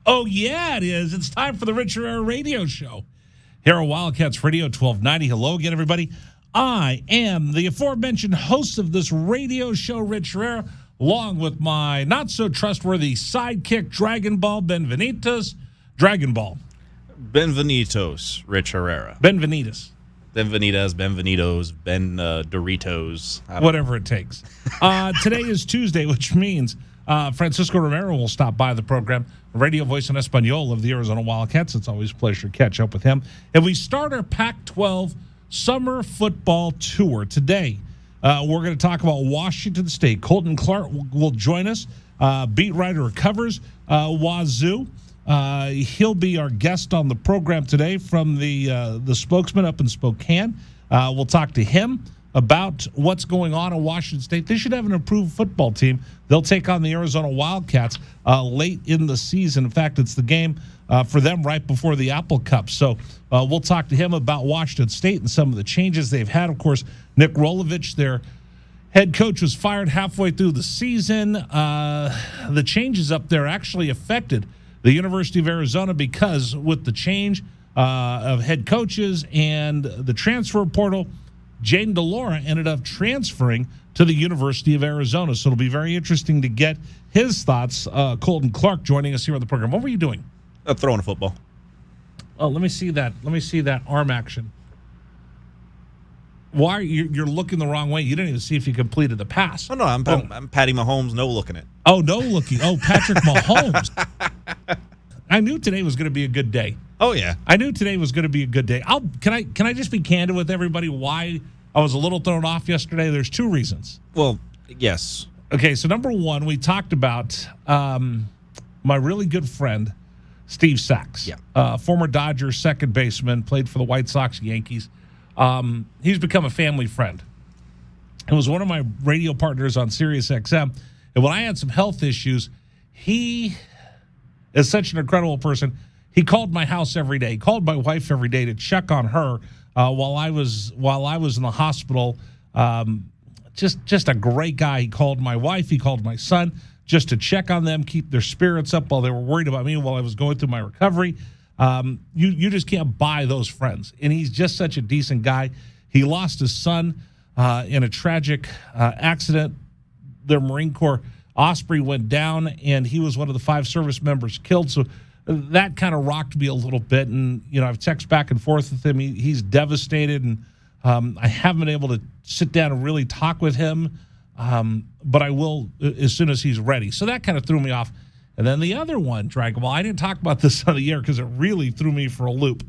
Oh, yeah, it is. It's time for the Rich Herrera Radio Show. Here on Wildcats Radio 1290. Hello again, everybody. I am the aforementioned host of this radio show, Rich Herrera, along with my not-so-trustworthy sidekick, Dragon Ball Benvenitos. Dragon Ball. Benvenitos, Rich Herrera. Benvenitas. Benvenitas, Benvenitos, Doritos. Whatever it takes. Today is Tuesday, which means Francisco Romero will stop by the program, radio voice in Espanol of the Arizona Wildcats. It's always a pleasure to catch up with him. And we start our Pac-12 Summer Football Tour today. We're going to talk about Washington State. Colton Clark will join us, beat writer who covers Wazoo. He'll be our guest on the program today from the spokesman up in Spokane. We'll talk to him about what's going on in Washington State. They should have an improved football team. They'll take on the Arizona Wildcats late in the season. In fact, it's the game for them right before the Apple Cup. So we'll talk to him about Washington State and some of the changes they've had. Of course, Nick Rolovich, their head coach, was fired halfway through the season. The changes up there actually affected the University of Arizona because with the change of head coaches and the transfer portal, Jaden DeLaura ended up transferring to the University of Arizona. So it'll be very interesting to get his thoughts. Colton Clark joining us here on the program. What were you doing? Throwing a football. Oh, let me see that. Let me see that arm action. Why you're looking the wrong way? You didn't even see if you completed the pass. Oh, no, I'm Patty Mahomes, no looking it. Oh, no looking. Oh, Patrick Mahomes. I knew today was going to be a good day. Oh, yeah. I knew today was going to be a good day. Can I just be candid with everybody why I was a little thrown off yesterday? There's two reasons. Well, yes. Okay, so number one, we talked about my really good friend, Steve Sachs. Yeah. Former Dodgers second baseman, played for the White Sox, Yankees. He's become a family friend. He was one of my radio partners on Sirius XM. And when I had some health issues, he is such an incredible person. He called my house every day. He called my wife every day to check on her while I was in the hospital. Just a great guy. He called my wife. He called my son just to check on them, keep their spirits up while they were worried about me while I was going through my recovery. You just can't buy those friends. And he's just such a decent guy. He lost his son in a tragic accident. Their Marine Corps Osprey went down, and he was one of the 5 service members killed. So that kind of rocked me a little bit. And, I've texted back and forth with him. He's devastated, and I haven't been able to sit down and really talk with him. But I will as soon as he's ready. So that kind of threw me off. And then the other one, Dragon Ball, I didn't talk about this on the air because it really threw me for a loop.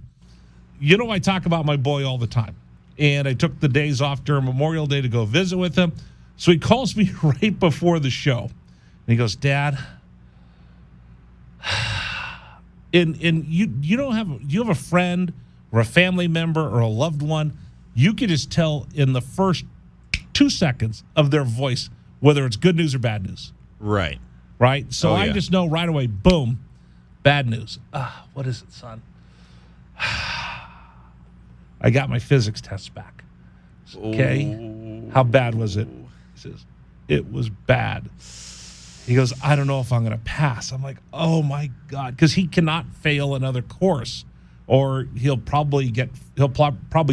I talk about my boy all the time. And I took the days off during Memorial Day to go visit with him. So he calls me right before the show. And he goes, Dad, and you have a friend or a family member or a loved one, you can just tell in the first 2 seconds of their voice whether it's good news or bad news. Right. Right? So yeah. I just know right away, boom, bad news. What is it, son? I got my physics test back. Okay. Ooh. How bad was it? He says, it was bad. He goes, I don't know if I'm going to pass. I'm like, oh, my God. Because he cannot fail another course or he'll probably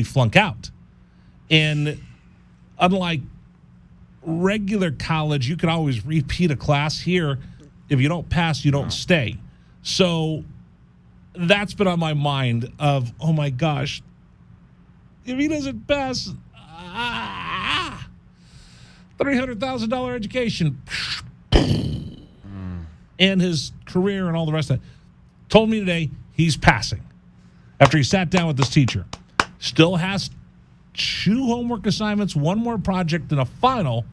flunk out. And unlike regular college, you can always repeat a class. Here, if you don't pass, you don't stay. So that's been on my mind of, oh, my gosh, if he doesn't pass, $300,000 education and his career and all the rest of it. Told me today he's passing after he sat down with his teacher. Still has 2 homework assignments, 1 more project, and a final,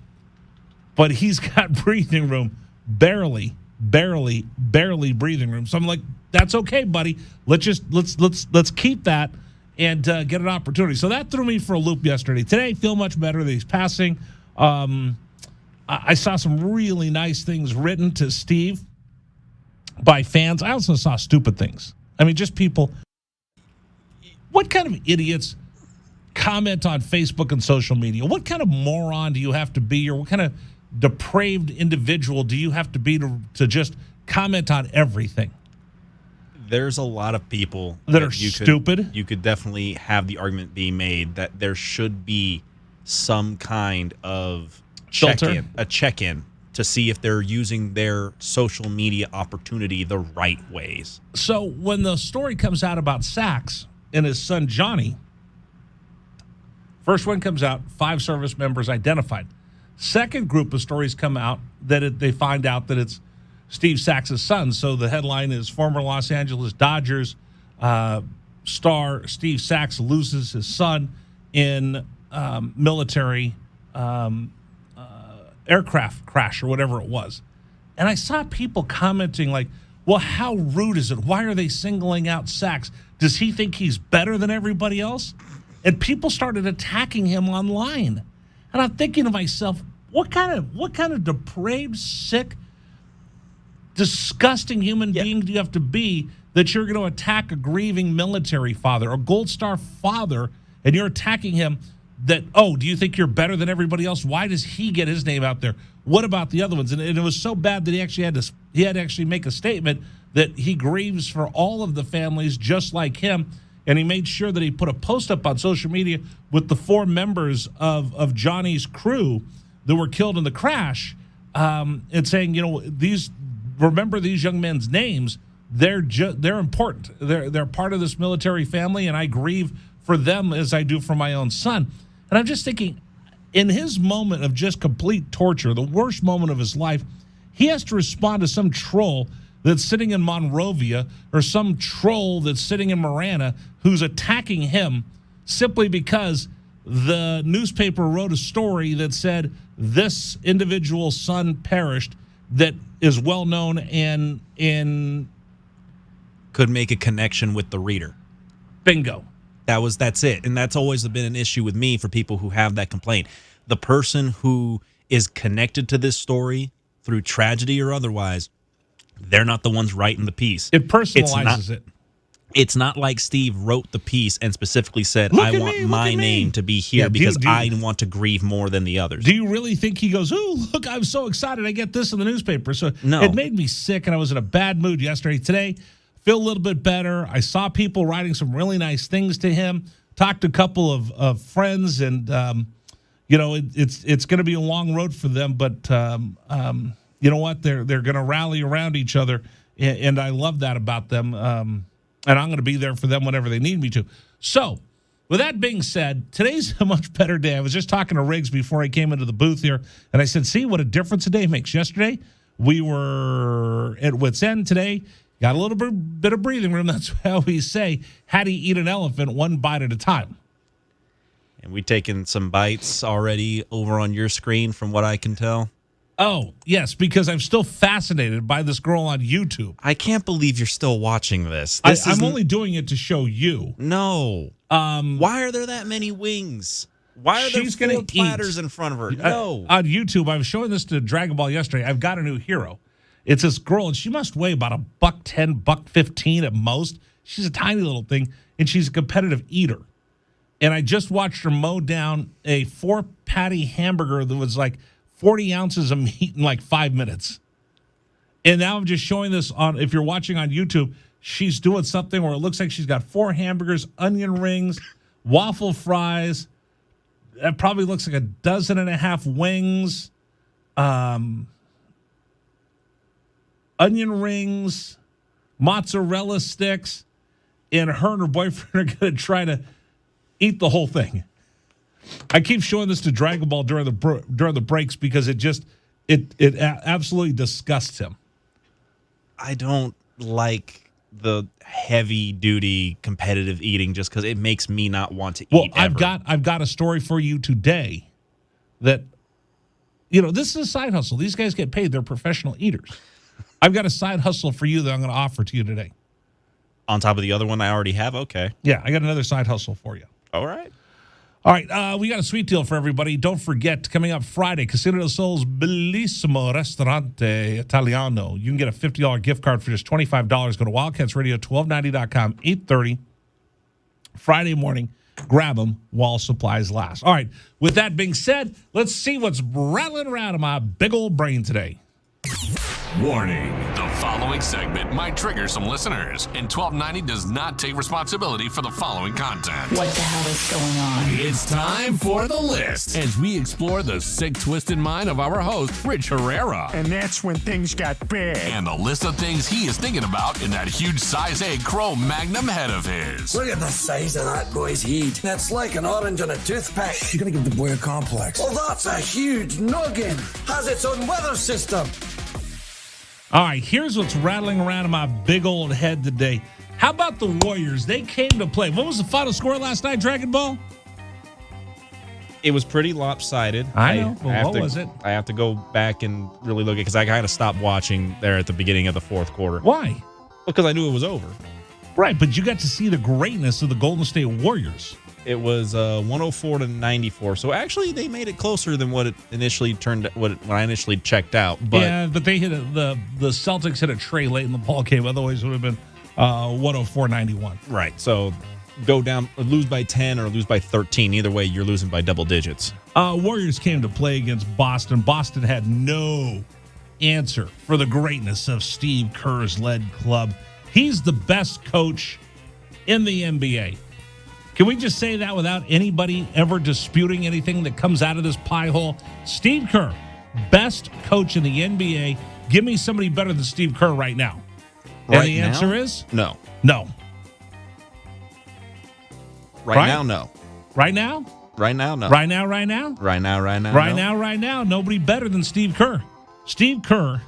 but he's got breathing room, barely breathing room. So I'm like, that's okay, buddy. Let's keep that and get an opportunity. So that threw me for a loop yesterday. Today, I feel much better that he's passing. I saw some really nice things written to Steve by fans. I also saw stupid things. I mean, just people. What kind of idiots comment on Facebook and social media? What kind of moron do you have to be, or what kind of depraved individual do you have to be to just comment on everything? there's a lot of people that are stupid. You could definitely have the argument being made that there should be some kind of check-in to see if they're using their social media opportunity the right ways. So when the story comes out about Sachs and his son Johnny, first one comes out, 5 service members identified. Second group of stories come out that they find out that it's Steve Sachs' son. So the headline is former Los Angeles Dodgers star Steve Sachs loses his son in military aircraft crash or whatever it was. And I saw people commenting like, well, how rude is it? Why are they singling out Sachs? Does he think he's better than everybody else? And people started attacking him online. And I'm thinking to myself, what kind of depraved, sick, disgusting human being do you have to be that you're going to attack a grieving military father, a Gold Star father, and you're attacking him that, oh, do you think you're better than everybody else? Why does he get his name out there? What about the other ones? And it was so bad that he had to actually make a statement that he grieves for all of the families just like him. And he made sure that he put a post up on social media with the 4 members of Johnny's crew that were killed in the crash, and saying, remember these young men's names. They're important. They're part of this military family, and I grieve for them as I do for my own son. And I'm just thinking, in his moment of just complete torture, the worst moment of his life, he has to respond to some troll that's sitting in Monrovia or some troll that's sitting in Marana who's attacking him simply because the newspaper wrote a story that said this individual's son perished that is well known and could make a connection with the reader. Bingo. That's it. And that's always been an issue with me for people who have that complaint. The person who is connected to this story through tragedy or otherwise, they're not the ones writing the piece. It personalizes it. It's not like Steve wrote the piece and specifically said, I want my name to be here because I want to grieve more than the others. Do you really think he goes, oh, look, I'm so excited I get this in the newspaper? So no. It made me sick, and I was in a bad mood yesterday. Today, feel a little bit better. I saw people writing some really nice things to him, talked to a couple of friends, and, it's going to be a long road for them, but you know what? They're going to rally around each other, and I love that about them. And I'm going to be there for them whenever they need me to. So, with that being said, today's a much better day. I was just talking to Riggs before I came into the booth here, and I said, see what a difference a day makes. Yesterday, we were at wit's end. Today, got a little bit of breathing room. That's how we say, how do you eat an elephant one bite at a time? And we taken some bites already over on your screen from what I can tell. Oh, yes, because I'm still fascinated by this girl on YouTube. I can't believe you're still watching this. I'm only doing it to show you. No. Why are there that many wings? Why are there 4 platters in front of her? No. On YouTube, I was showing this to Dragon Ball yesterday. I've got a new hero. It's this girl, and she must weigh about $110, $115 at most. She's a tiny little thing, and she's a competitive eater. And I just watched her mow down a 4-patty hamburger that was like 40 ounces of meat in like 5 minutes. And now I'm just showing this on, if you're watching on YouTube, she's doing something where it looks like she's got 4 hamburgers, onion rings, waffle fries. That probably looks like 12 wings, onion rings, mozzarella sticks, and her and her boyfriend are going to try to eat the whole thing. I keep showing this to Dragon Ball during the breaks because it absolutely disgusts him. I don't like the heavy-duty competitive eating just because it makes me not want to eat ever. I've got a story for you today that, this is a side hustle. These guys get paid. They're professional eaters. I've got a side hustle for you that I'm going to offer to you today. On top of the other one I already have? Okay. Yeah, I got another side hustle for you. All right. All right, we got a sweet deal for everybody. Don't forget, coming up Friday, Casino del Sol's Bellissimo Ristorante Italiano. You can get a $50 gift card for just $25. Go to wildcatsradio1290.com, 8:30, Friday morning. Grab them while supplies last. All right, with that being said, let's see what's rattling around in my big old brain today. Warning, the following segment might trigger some listeners, and 1290 does not take responsibility for the following content. What the hell is going on? It's time for The List, as we explore the sick, twisted mind of our host, Rich Herrera. And that's when things got bad. And the list of things he is thinking about in that huge size 8 Chrome Magnum head of his. Look at the size of that boy's head. That's like an orange on a toothpick. You're gonna give the boy a complex. Well, that's a huge noggin. Has its own weather system. All right, here's what's rattling around in my big old head today. How about the Warriors? They came to play. What was the final score last night, Dragon Ball? It was pretty lopsided. I know. Well, what was it? I have to go back and really look at it because I kind of stopped watching there at the beginning of the fourth quarter. Why? Because I knew it was over. Right, but you got to see the greatness of the Golden State Warriors. It was 104-94. So actually, they made it closer than what it initially when I initially checked out. But yeah, but they hit the Celtics hit a tray late in the ball game. Otherwise, it would have been 104-91. Right. So go down, lose by 10 or lose by 13. Either way, you're losing by double digits. Warriors came to play against Boston. Boston had no answer for the greatness of Steve Kerr's led club. He's the best coach in the NBA. Can we just say that without anybody ever disputing anything that comes out of this pie hole? Steve Kerr, best coach in the NBA. Give me somebody better than Steve Kerr right now. And the answer is? No. No. Right now, no. Right now? Right now, no. Right now? Right now, Right now, nobody better than Steve Kerr. Steve Kerr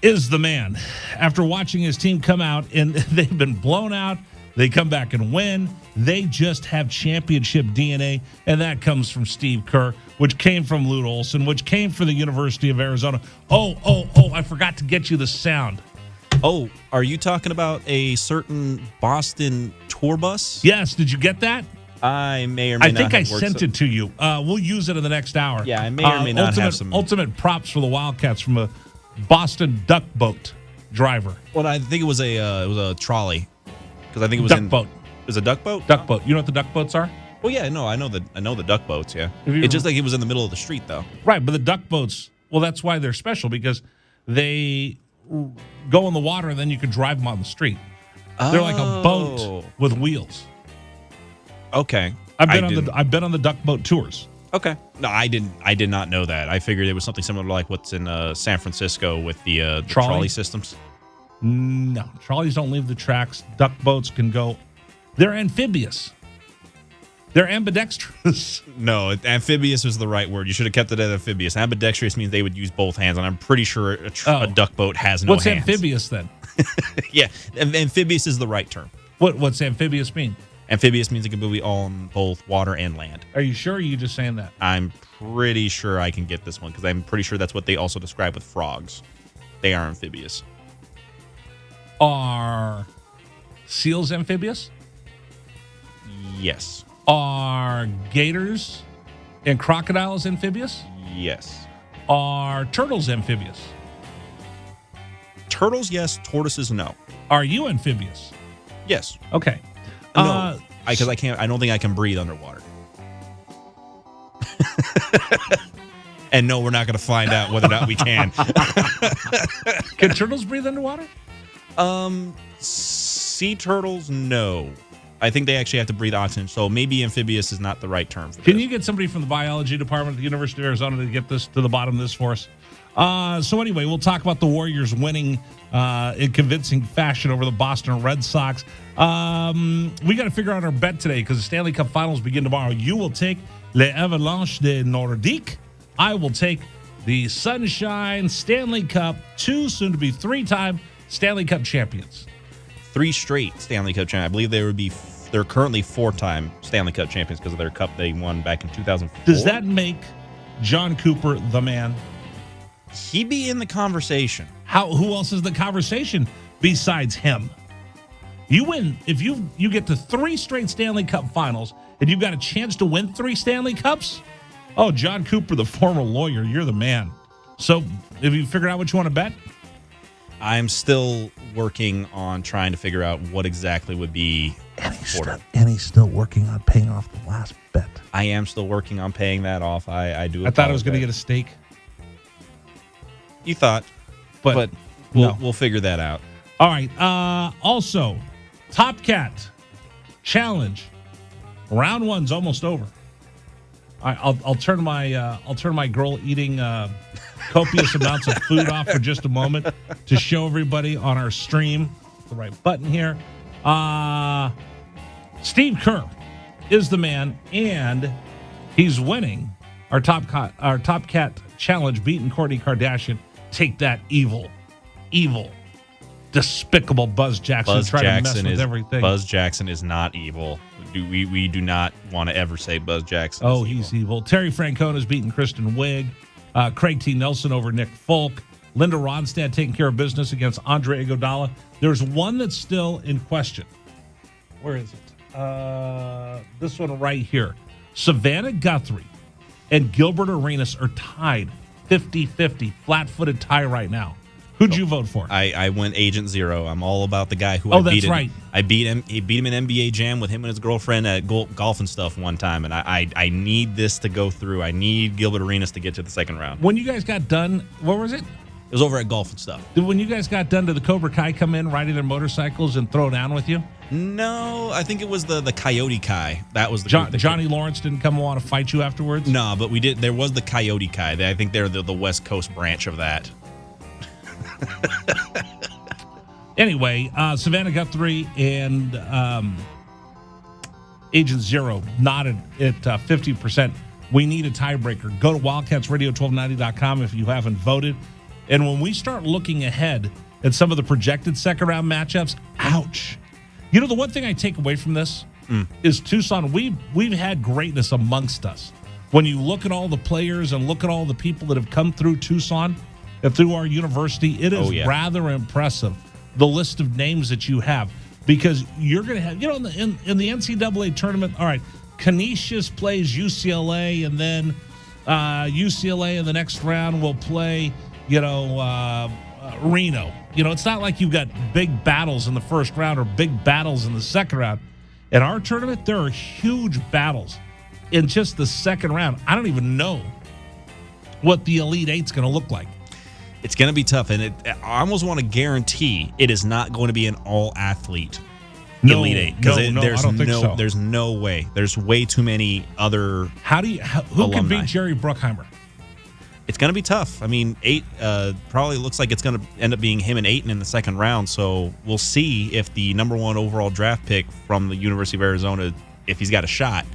is the man. After watching his team come out, and they've been blown out, they come back and win. They just have championship DNA, and that comes from Steve Kerr, which came from Lute Olson, which came from the University of Arizona. Oh, I forgot to get you the sound. Oh, are you talking about a certain Boston tour bus? Yes, did you get that? I may or may not have I sent it to you. We'll use it in the next hour. Yeah, I may or may not have some. Ultimate props for the Wildcats from a Boston duck boat driver. Well, I think it was a trolley. Because I think it was duck boat. It was a duck boat? Duck boat. You know what the duck boats are? Well, yeah, no, I know the duck boats, yeah. It's just like it was in the middle of the street, though. Right, but the duck boats, well, that's why they're special, because they go in the water and then you can drive them on the street. They're like a boat with wheels. Okay. I've been on the duck boat tours. Okay. No, I did not know that. I figured it was something similar to like what's in San Francisco with the trolley systems. No, trolleys don't leave the tracks. Duck boats can go. They're amphibious. They're ambidextrous. No, amphibious was the right word. You should have kept it at amphibious. Ambidextrous means they would use both hands, and I'm pretty sure a duck boat has no hands. What's amphibious then? Yeah, amphibious is the right term. What's amphibious mean? Amphibious means it can be on both water and land. Are you sure, or are you just saying that? I'm pretty sure I can get this one, because I'm pretty sure that's what they also describe with frogs. They are amphibious. Are seals amphibious? Yes. Are gators and crocodiles amphibious? Yes. Are turtles amphibious? Turtles, yes. Tortoises, no. Are you amphibious? Yes. Okay. No, because I can't. I don't think I can breathe underwater. And no, we're not going to find out whether or not we can. Can turtles breathe underwater? Sea turtles, no. I think they actually have to breathe oxygen, so maybe amphibious is not the right term for this. Can you get somebody from the biology department at the University of Arizona to get this to the bottom of this for us? So anyway, we'll talk about the Warriors winning in convincing fashion over the Boston Red Sox. We got to figure out our bet today because the Stanley Cup Finals begin tomorrow. You will take Les Avalanches de Nordique. I will take the Sunshine Stanley Cup, 2, soon to be 3-time Stanley Cup champions. 3 straight Stanley Cup champions. I believe they're currently 4-time Stanley Cup champions because of their cup they won back in 2004. Does that make John Cooper the man? He'd be in the conversation. Who else is the conversation besides him? You win if you get to 3 straight Stanley Cup finals and you've got a chance to win 3 Stanley Cups. Oh, John Cooper, the former lawyer, you're the man. So, have you figured out what you want to bet? I'm still working on trying to figure out what exactly would be. And he's still working on paying off the last bet. I am still working on paying that off. I do. I thought I was going to get a steak. You thought, but We'll figure that out. All right. Also, Top Cat Challenge. Round 1's almost over. I'll turn my girl eating copious amounts of food off for just a moment to show everybody on our stream the right button here. Steve Kerr is the man, and he's winning our Top Cat Challenge, beating Kourtney Kardashian. Take that, evil, despicable Buzz Jackson trying to mess with everything. Buzz Jackson is not evil. We do not want to ever say Buzz Jackson is he's evil. Terry Francona's beating Kristen Wiig. Craig T. Nelson over Nick Folk. Linda Ronstadt taking care of business against Andre Iguodala. There's one that's still in question. Where is it? This one right here. Savannah Guthrie and Gilbert Arenas are tied 50-50, flat-footed tie right now. Who'd you vote for? I went Agent Zero. I'm all about the guy who I beat. That's right. I beat him. He beat him in NBA Jam with him and his girlfriend at golf and stuff one time. And I need this to go through. I need Gilbert Arenas to get to the second round. When you guys got done, what was it? It was over at golf and stuff. When you guys got done, did the Cobra Kai come in riding their motorcycles and throw down with you? No, I think it was the Coyote Kai. That was the Johnny Lawrence didn't come and want to fight you afterwards? No, but we did. There was the Coyote Kai. I think they're the West Coast branch of that. Anyway, Savannah Guthrie and Agent Zero nodded at 50%. We need a tiebreaker. Go to wildcatsradio1290.com if you haven't voted. And when we start looking ahead at some of the projected second-round matchups, ouch. You know, the one thing I take away from this is Tucson, we've had greatness amongst us. When you look at all the players and look at all the people that have come through Tucson and through our university, it is rather impressive, the list of names that you have. Because you're going to have, in the NCAA tournament, all right, Canisius plays UCLA, and then UCLA in the next round will play, Reno. It's not like you've got big battles in the first round or big battles in the second round. In our tournament, there are huge battles in just the second round. I don't even know what the Elite Eight's going to look like. It's going to be tough, and I almost want to guarantee it is not going to be an all-athlete Elite Eight. Because I don't think so. There's no way. There's way too many other who alumni. can beat Jerry Bruckheimer? It's going to be tough. I mean, probably looks like it's going to end up being him and Ayton in the second round, so we'll see if the number 1 overall draft pick from the University of Arizona, if he's got a shot.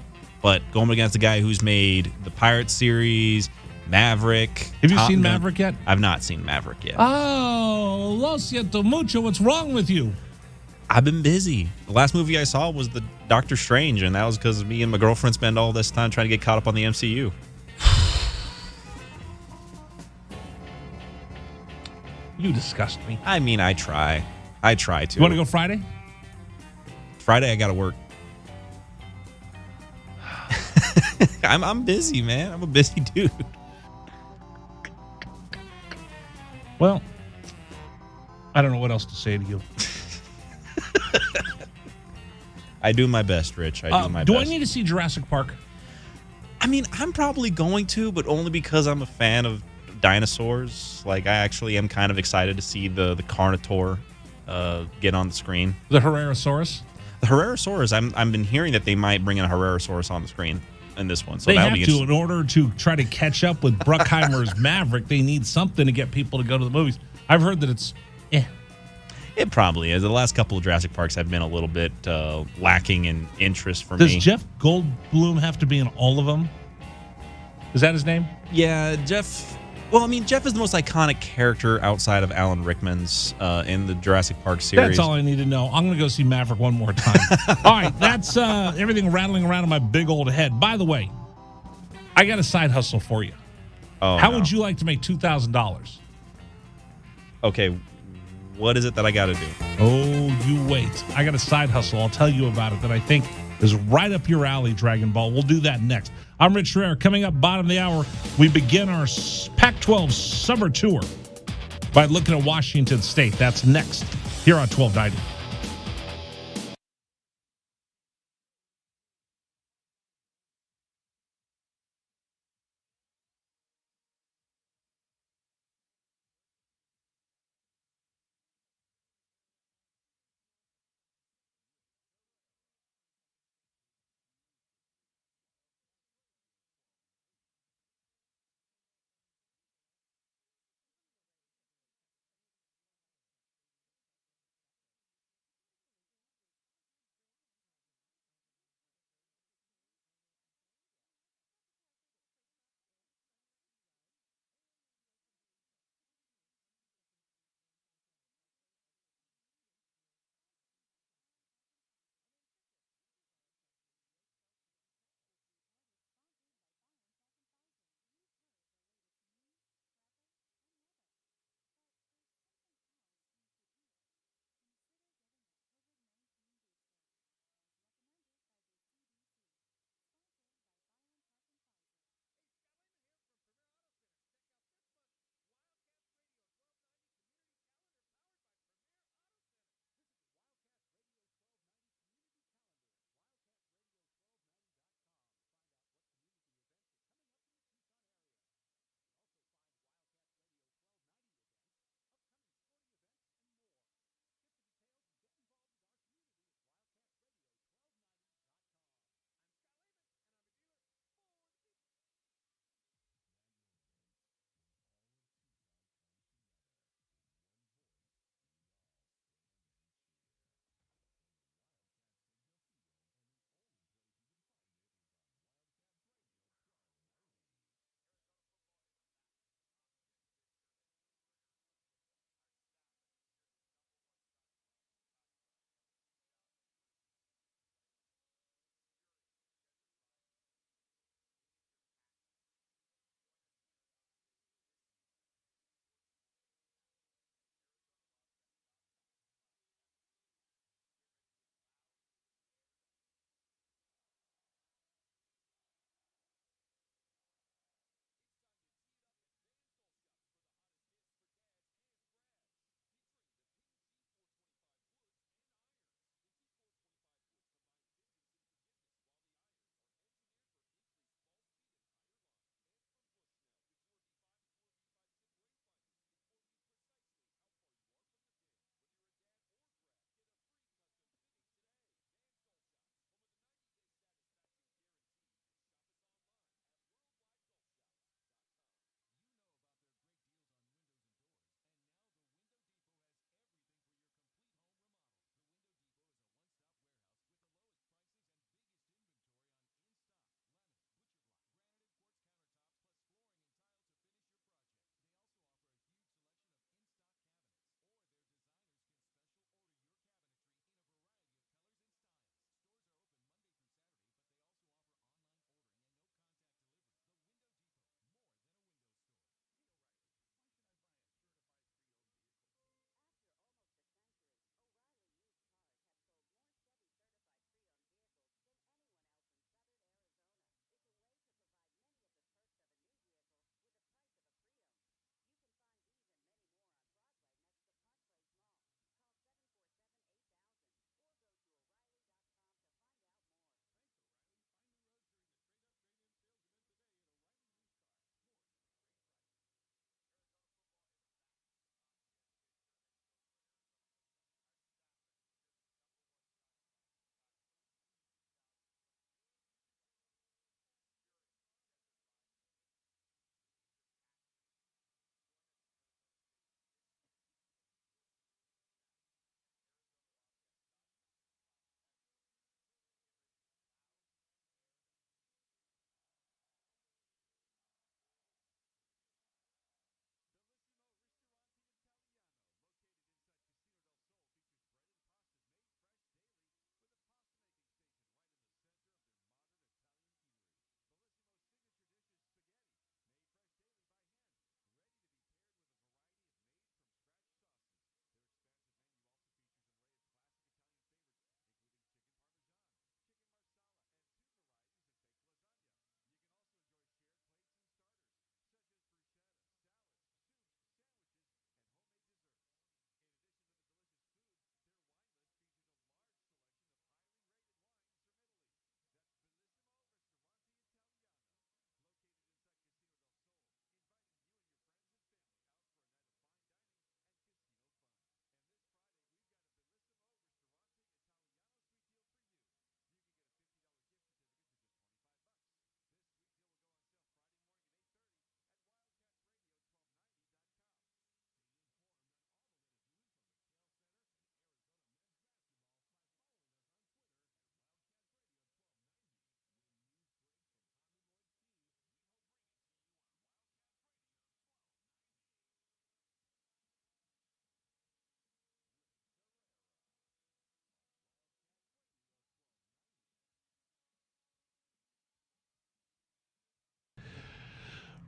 But going against a guy who's made the Pirates series, Maverick. Have you seen Maverick yet? I've not seen Maverick yet. Oh, lo siento mucho. What's wrong with you? I've been busy. The last movie I saw was the Doctor Strange, and that was because me and my girlfriend spend all this time trying to get caught up on the MCU. You disgust me. I mean, I try. I try to. You want to go Friday? Friday, I got to work. I'm busy, man. I'm a busy dude. Well, I don't know what else to say to you. I do my best, Rich. I do my best. Do I need to see Jurassic Park? I mean, I'm probably going to, but only because I'm a fan of dinosaurs. Like, I actually am kind of excited to see the Carnotaur get on the screen. The Herrerasaurus? The Herrerasaurus, I've been hearing that they might bring in a Herrerasaurus on the screen in this one. So they have to, in order to try to catch up with Bruckheimer's Maverick, they need something to get people to go to the movies. I've heard that it's It probably is. The last couple of Jurassic Parks have been a little bit lacking in interest for me. Does Jeff Goldblum have to be in all of them? Is that his name? Yeah, Jeff. Well, I mean, Jeff is the most iconic character outside of Alan Rickman's in the Jurassic Park series. That's all I need to know. I'm going to go see Maverick one more time. All right, that's everything rattling around in my big old head. By the way, I got a side hustle for you. Oh, How would you like to make $2,000? Okay, what is it that I got to do? Oh, you wait. I got a side hustle. I'll tell you about it that I think is right up your alley, Dragon Ball. We'll do that next. I'm Rich Herrera. Coming up bottom of the hour, we begin our Pac-12 summer tour by looking at Washington State. That's next here on 1290.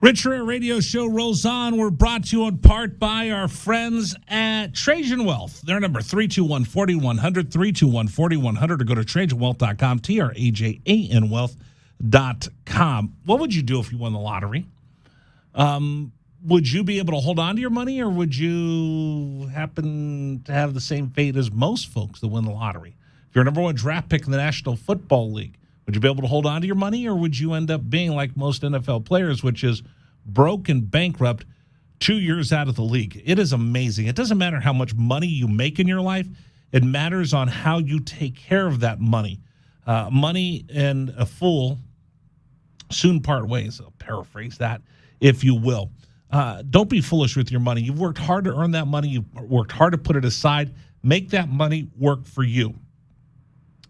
Rich Rare Radio Show rolls on. We're brought to you in part by our friends at Trojan Wealth. Their number 321-4100, 321-4100, or go to TrojanWealth.com, TRAJAN Wealth.com. What would you do if you won the lottery? Would you be able to hold on to your money, or would you happen to have the same fate as most folks that win the lottery? If you're a number one draft pick in the National Football League, would you be able to hold on to your money, or would you end up being like most NFL players, which is broke and bankrupt 2 years out of the league? It is amazing. It doesn't matter how much money you make in your life. It matters on how you take care of that money. Money and a fool soon part ways. I'll paraphrase that, if you will. Don't be foolish with your money. You've worked hard to earn that money. You've worked hard to put it aside. Make that money work for you.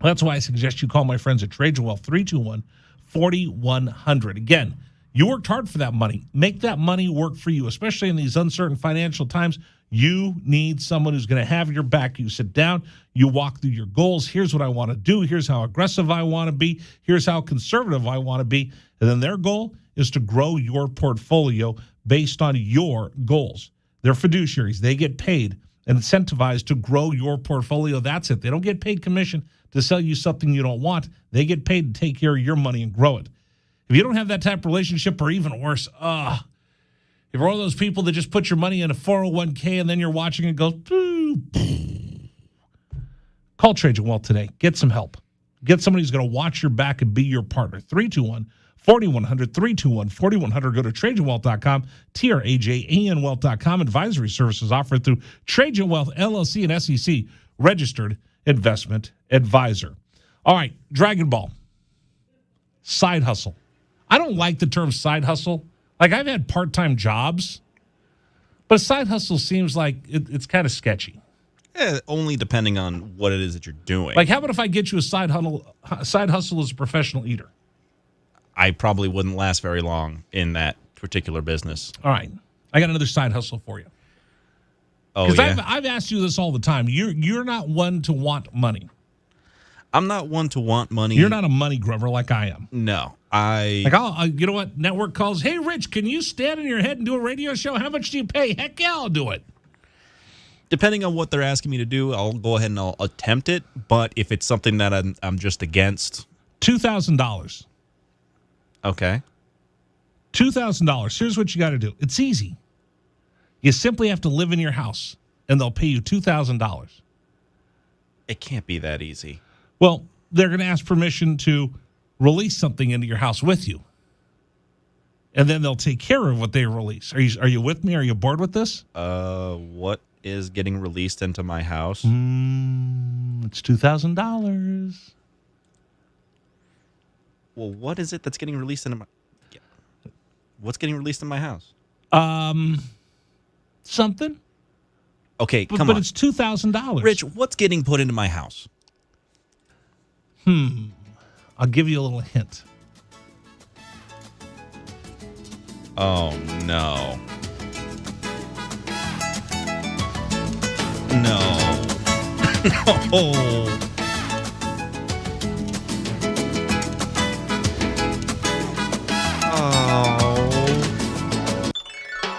That's why I suggest you call my friends at Trojan Wealth, 321-4100. Again, you worked hard for that money. Make that money work for you, especially in these uncertain financial times. You need someone who's going to have your back. You sit down, you walk through your goals. Here's what I want to do. Here's how aggressive I want to be. Here's how conservative I want to be. And then their goal is to grow your portfolio based on your goals. They're fiduciaries. They get paid and incentivized to grow your portfolio. That's it. They don't get paid commission to sell you something you don't want. They get paid to take care of your money and grow it. If you don't have that type of relationship, or even worse, if you're one of those people that just put your money in a 401k and then you're watching it go, call Trojan Wealth today. Get some help. Get somebody who's going to watch your back and be your partner. 321-4100, 321-4100. Go to TrojanWealth.com, TRAJAN Wealth.com. Advisory services offered through Trojan Wealth, LLC, and SEC registered investment advisor. All right, Dragon Ball. Side hustle. I don't like the term side hustle. Like, I've had part-time jobs, but a side hustle seems like it's kind of sketchy. Only depending on what it is that you're doing. Like, how about if I get you a side hustle as a professional eater? I probably wouldn't last very long in that particular business. All right. I got another side hustle for you. Oh, Because yeah? I've asked you this all the time. You're not one to want money. I'm not one to want money. You're not a money grubber like I am. No. Like, you know what? Network calls, hey, Rich, can you stand on your head and do a radio show? How much do you pay? Heck yeah, I'll do it. Depending on what they're asking me to do, I'll go ahead and I'll attempt it. But if it's something that I'm just against. $2,000. Okay. $2,000. Here's what you got to do. It's easy. You simply have to live in your house, and they'll pay you $2,000. It can't be that easy. Well, they're going to ask permission to release something into your house with you. And then they'll take care of what they release. Are you with me? Are you bored with this? What is getting released into my house? It's $2,000. Well, what is it that's getting released into my... What's getting released in my house? Something. Okay, come on. But it's $2,000. Rich, what's getting put into my house? I'll give you a little hint. Oh, no. No. No. Oh.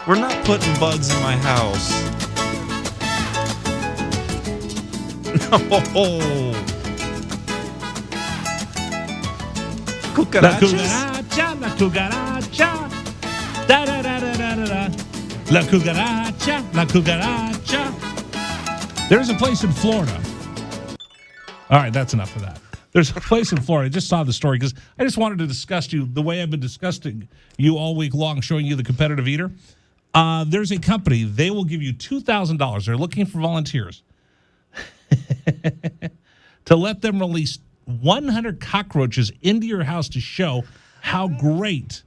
We're not putting bugs in my house. No. La Cucarachas? cucaracha, la cucaracha. Da da da da da da da. La cucaracha, la cucaracha. There's a place in Florida. All right, that's enough of that. There's a place in Florida. I just saw the story because I just wanted to discuss you the way I've been discussing you all week long, showing you the competitive eater. There's a company. They will give you $2,000. They're looking for volunteers to let them release 100 cockroaches into your house to show how great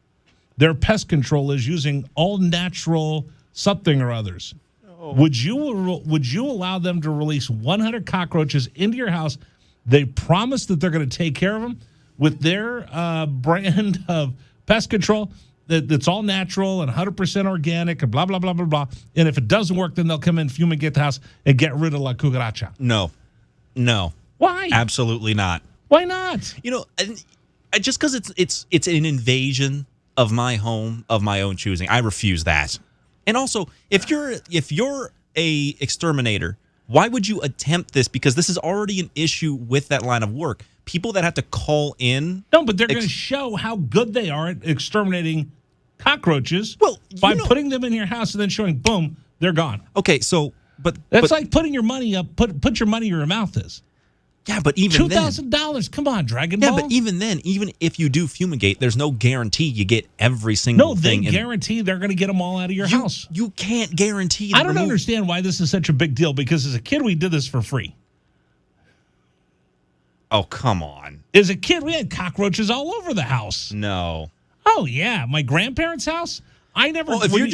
their pest control is using all natural something or others. Oh. Would you allow them to release 100 cockroaches into your house? They promise that they're going to take care of them with their brand of pest control that's all natural and 100% organic and blah, blah, blah, blah, blah. And if it doesn't work, then they'll come in, fumigate the house, and get rid of la cucaracha. No. Why? Absolutely not. Why not? You know, just because it's an invasion of my home of my own choosing. I refuse that. And also, if you're a exterminator, why would you attempt this? Because this is already an issue with that line of work. People that have to call in. No, but they're going to show how good they are at exterminating cockroaches by putting them in your house and then showing, boom, they're gone. Okay, so that's like putting your money up. Put your money where your mouth is. Yeah, but even $2,000. Come on, Dragon Ball. Yeah, but even then, even if you do fumigate, there's no guarantee you get every single thing. No, they guarantee they're going to get them all out of your house. You can't guarantee. I don't understand why this is such a big deal, because as a kid, we did this for free. Oh, come on. As a kid, we had cockroaches all over the house. No. Oh, yeah. My grandparents' house, I never... Well, if you're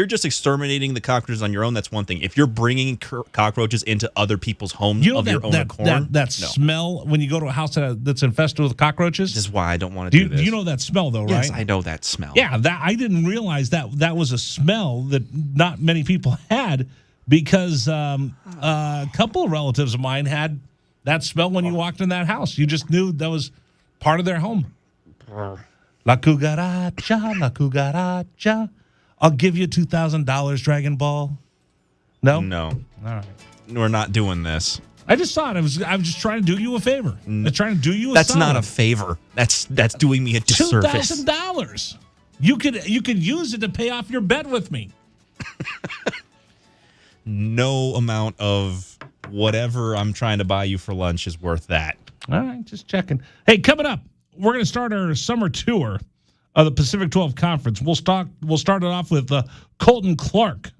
just exterminating the cockroaches on your own, that's one thing. If you're bringing cockroaches into other people's homes your own accord, that smell when you go to a house that's infested with cockroaches. This is why I don't want to do this. You know that smell, though, right? Yes, I know that smell. Yeah, I didn't realize that was a smell that not many people had, because a couple of relatives of mine had that smell when you walked in that house. You just knew that was part of their home. La cucaracha, la cucaracha. I'll give you $2,000, Dragon Ball. No? No. All right. We're not doing this. I just thought I was just trying to do you a favor. I was trying to do you a That's solid. not a favor. That's doing me a disservice. $2,000. You could use it to pay off your bet with me. No amount of whatever I'm trying to buy you for lunch is worth that. All right, just checking. Hey, coming up, we're going to start our summer tour of the Pacific 12 Conference. We'll start it off with Colton Clark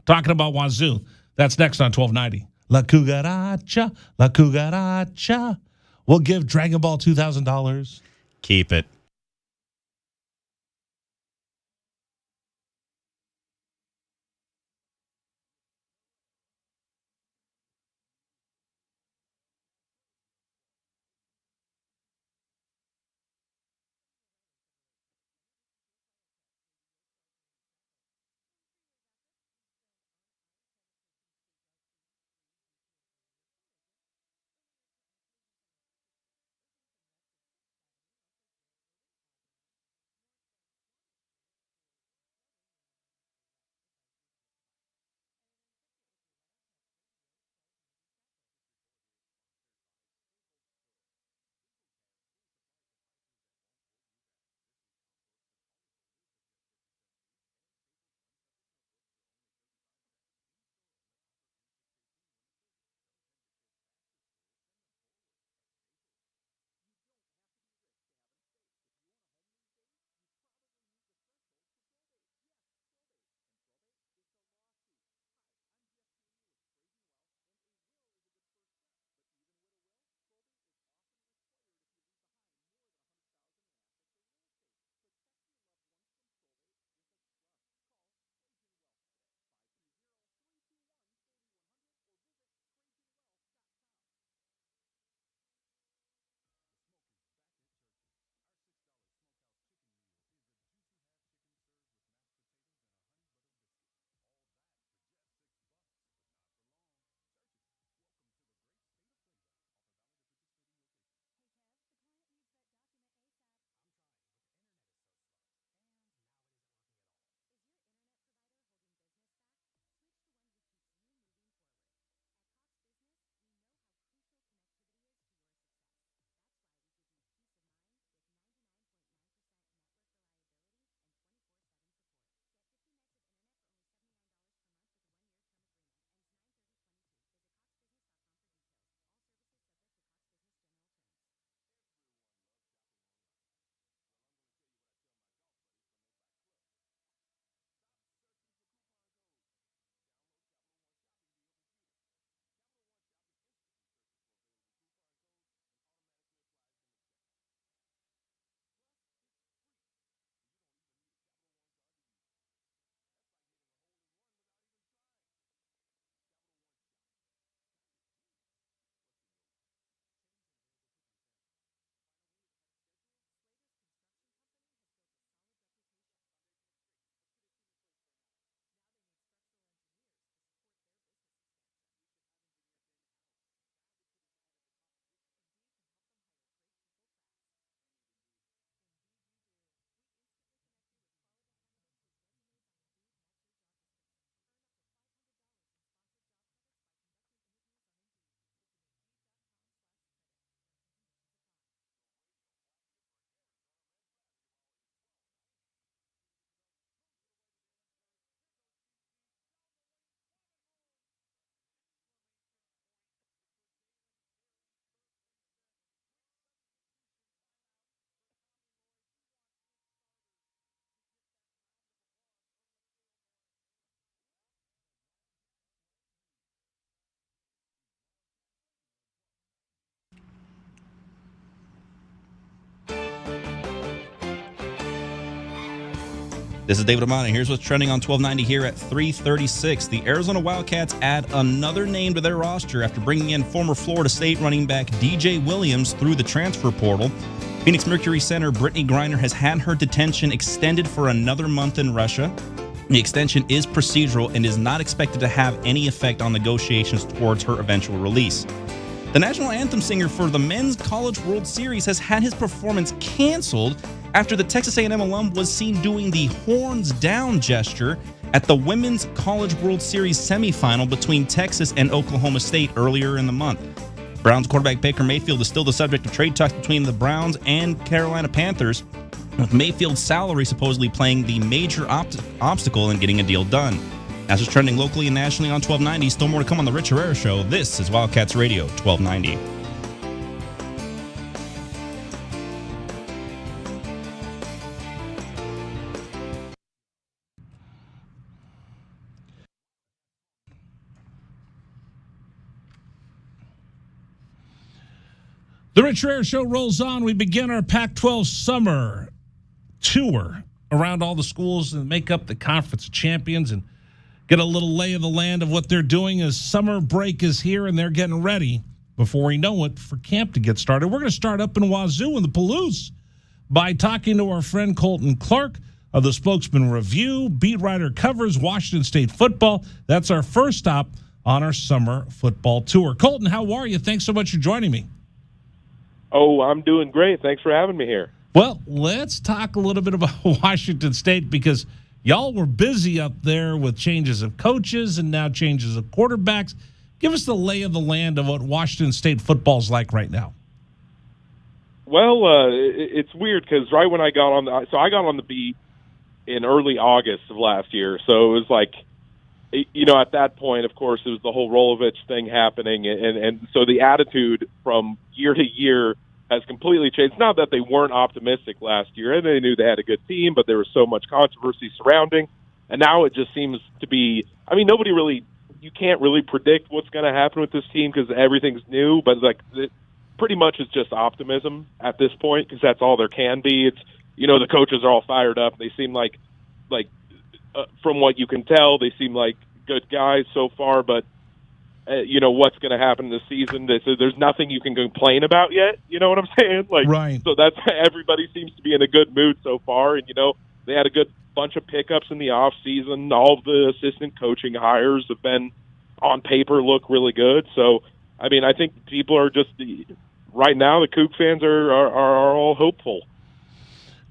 talking about Wazoo. That's next on 1290. La cucaracha, la cucaracha. We'll give Dragon Ball $2,000. Keep it. This is David Amana. Here's what's trending on 1290 here at 3:36. The Arizona Wildcats add another name to their roster after bringing in former Florida State running back DJ Williams through the transfer portal. Phoenix Mercury center Brittany Griner has had her detention extended for another month in Russia. The extension is procedural and is not expected to have any effect on negotiations towards her eventual release. The national anthem singer for the Men's College World Series has had his performance canceled after the Texas A&M alum was seen doing the horns down gesture at the Women's College World Series semifinal between Texas and Oklahoma State earlier in the month. Browns quarterback Baker Mayfield is still the subject of trade talks between the Browns and Carolina Panthers, with Mayfield's salary supposedly playing the major obstacle in getting a deal done. That's what's trending locally and nationally on 1290. Still more to come on the Rich Herrera Show. This is Wildcats Radio 1290. The Rich Herrera Show rolls on. We begin our Pac-12 summer tour around all the schools and make up the Conference of Champions and get a little lay of the land of what they're doing as summer break is here and they're getting ready before we know it for camp to get started. We're going to start up in Wazoo in the Palouse by talking to our friend Colton Clark of the Spokesman Review. Beat writer covers Washington State football. That's our first stop on our summer football tour. Colton, how are you? Thanks so much for joining me. Oh, I'm doing great. Thanks for having me here. Well, let's talk a little bit about Washington State because y'all were busy up there with changes of coaches and now changes of quarterbacks. Give us the lay of the land of what Washington State football's like right now. Well, it's weird because right when I got on I got on the beat in early August of last year. So it was like, at that point, of course, it was the whole Rolovich thing happening. And so the attitude from year to year has completely changed. Not that they weren't optimistic last year, and they knew they had a good team, but there was so much controversy surrounding. And now it just seems to be, you can't really predict what's going to happen with this team because everything's new, but it pretty much is just optimism at this point because that's all there can be. It's, the coaches are all fired up. They seem like from what you can tell, they seem like good guys so far, but what's going to happen this season? There's nothing you can complain about yet. You know what I'm saying? Right. So that's everybody seems to be in a good mood so far, and they had a good bunch of pickups in the off season. All of the assistant coaching hires have been on paper look really good. So I think people are just right now. The Coug fans are all hopeful.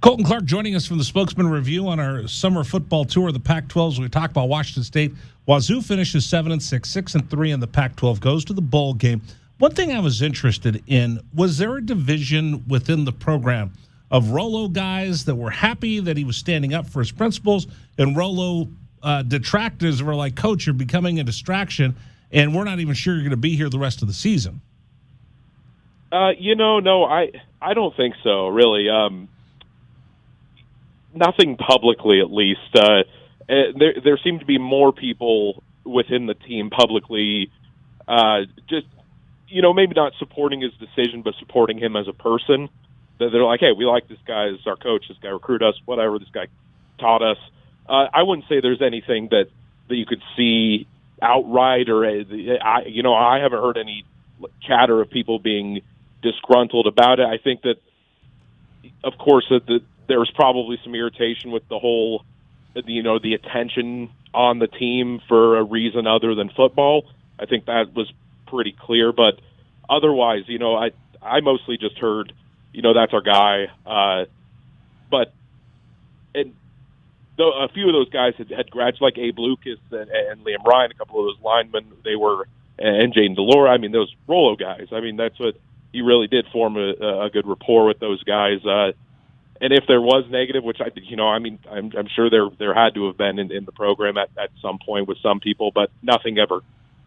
Colton Clark joining us from the Spokesman Review on our summer football tour of the Pac-12. We talk about Washington State. Wazoo finishes 7-6, 6-3 in the Pac-12, goes to the bowl game. One thing I was interested in, was there a division within the program of Rolo guys that were happy that he was standing up for his principles and Rolo detractors were like, Coach, you're becoming a distraction and we're not even sure you're going to be here the rest of the season? No, I don't think so, really. Nothing publicly, at least. There seem to be more people within the team publicly, just maybe not supporting his decision, but supporting him as a person. They're like, hey, we like this guy as our coach. This guy recruited us. Whatever, this guy taught us. I wouldn't say there's anything that you could see outright, or I haven't heard any chatter of people being disgruntled about it. I think that, of course, there was probably some irritation with the whole, the attention on the team for a reason other than football. I think that was pretty clear. But otherwise, I mostly just heard, that's our guy. But a few of those guys had graduated, like Abe Lucas and Liam Ryan, a couple of those linemen, and Jaden DeLore. Those Rolo guys. That's what he really did form a good rapport with those guys. And if there was negative, which I'm sure there had to have been in the program at some point with some people, but nothing ever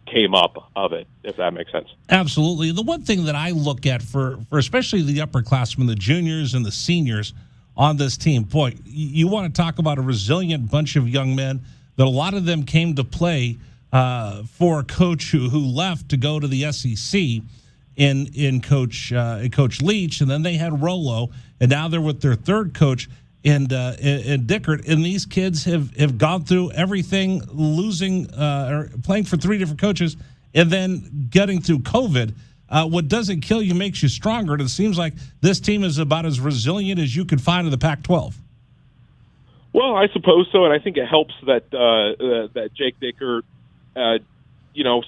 came up of it, if that makes sense. Absolutely. The one thing that I look at for especially the upperclassmen, the juniors and the seniors on this team, boy, you want to talk about a resilient bunch of young men that a lot of them came to play for a coach who left to go to the SEC in Coach Leach, and then they had Rolo, and now they're with their third coach and Dickert, and these kids have gone through everything, losing or playing for 3 different coaches, and then getting through COVID. What doesn't kill you makes you stronger, and it seems like this team is about as resilient as you could find in the Pac-12. Well, I suppose so, and I think it helps that that Jake Dickert,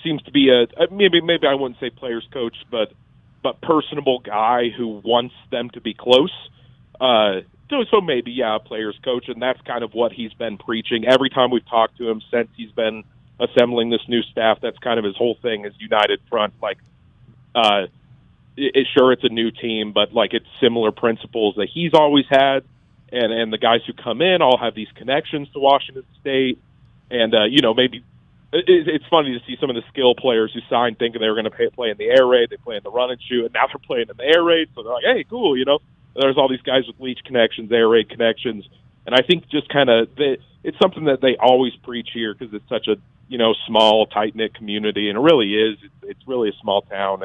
seems to be maybe I wouldn't say players coach, but personable guy who wants them to be close. So maybe, a players coach, and that's kind of what he's been preaching. Every time we've talked to him since he's been assembling this new staff, that's kind of his whole thing is united front. Like, it's a new team, but, like, it's similar principles that he's always had, and the guys who come in all have these connections to Washington State, and, maybe it's funny to see some of the skill players who signed thinking they were going to play in the air raid. They play in the run and shoot, and now they're playing in the air raid, so they're like, hey, cool, There's all these guys with Leach connections, air raid connections, and I think just kind of it's something that they always preach here because it's such a small, tight-knit community, and it really is. It's really a small town,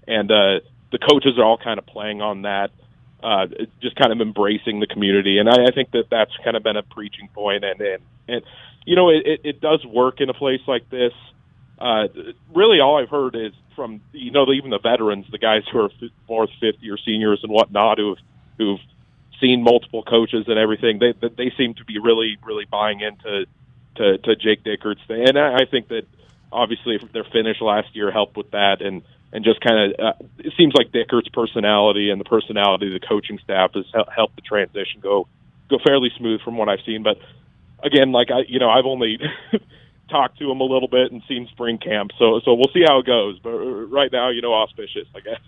and the coaches are all kind of playing on that, just kind of embracing the community, and I think that's kind of been a preaching point, and it does work in a place like this. Really, all I've heard is from even the veterans, the guys who are 4th, 5th year seniors and whatnot, who've seen multiple coaches and everything. They seem to be really, really buying into Jake Dickert's thing, and I think that obviously their finish last year helped with that, and just kind of it seems like Dickert's personality and the personality of the coaching staff has helped the transition go fairly smooth from what I've seen. But again, like I've only talked to him a little bit and seen spring camp, so we'll see how it goes. But right now, auspicious, I guess.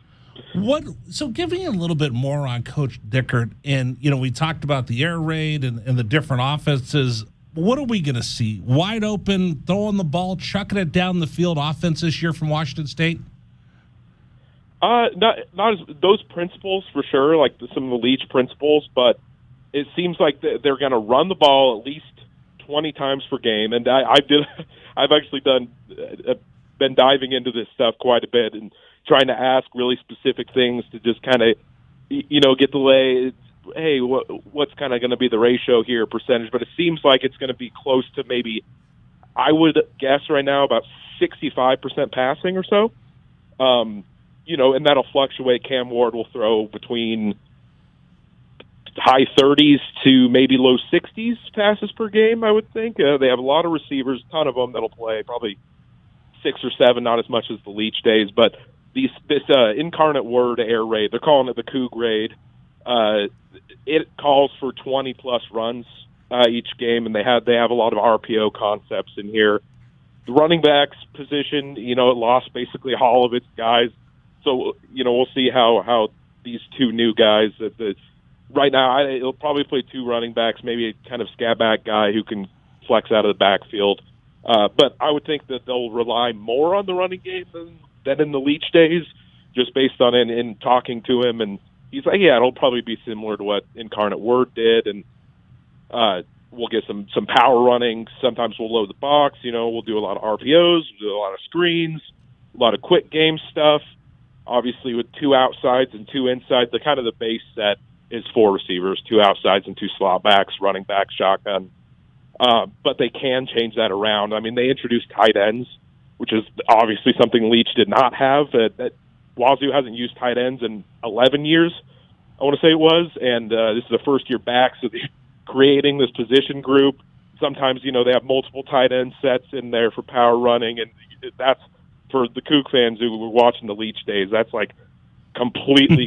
So give me a little bit more on Coach Dickert. And, we talked about the air raid and the different offenses. What are we going to see? Wide open, throwing the ball, chucking it down the field offense this year from Washington State? Not as those principles for sure, like some of the Leach principles, but it seems like they're going to run the ball at least 20 times per game. And I've actually been diving into this stuff quite a bit and trying to ask really specific things to just kind of, get the lay. Hey, what's kind of going to be the ratio here, percentage? But it seems like it's going to be close to maybe, I would guess right now, about 65% passing or so. And that'll fluctuate. Cam Ward will throw between high 30s to maybe low 60s passes per game, I would think. They have a lot of receivers, a ton of them that'll play, probably 6 or 7, not as much as the Leach days, but this incarnate word air raid, they're calling it the Coug Raid. It calls for 20-plus runs each game, and they have a lot of RPO concepts in here. The running backs position, it lost basically all of its guys. So, we'll see how these 2 new guys right now, it'll probably play 2 running backs, maybe a kind of scat back guy who can flex out of the backfield. But I would think that they'll rely more on the running game than in the Leach days, just based on in talking to him. And he's like, yeah, it'll probably be similar to what Incarnate Word did. And we'll get some power running. Sometimes we'll load the box. We'll do a lot of RPOs, we'll do a lot of screens, a lot of quick game stuff. Obviously, with 2 outsides and 2 insides, the kind of the base set is 4 receivers, 2 outsides and 2 slot backs, running back, shotgun. But they can change that around. I mean, they introduced tight ends, which is obviously something Leach did not have. That Wazoo hasn't used tight ends in 11 years, I want to say it was, and this is a first-year back, so they're creating this position group. Sometimes, they have multiple tight end sets in there for power running, and that's, for the Coug fans who were watching the Leach days, that's like completely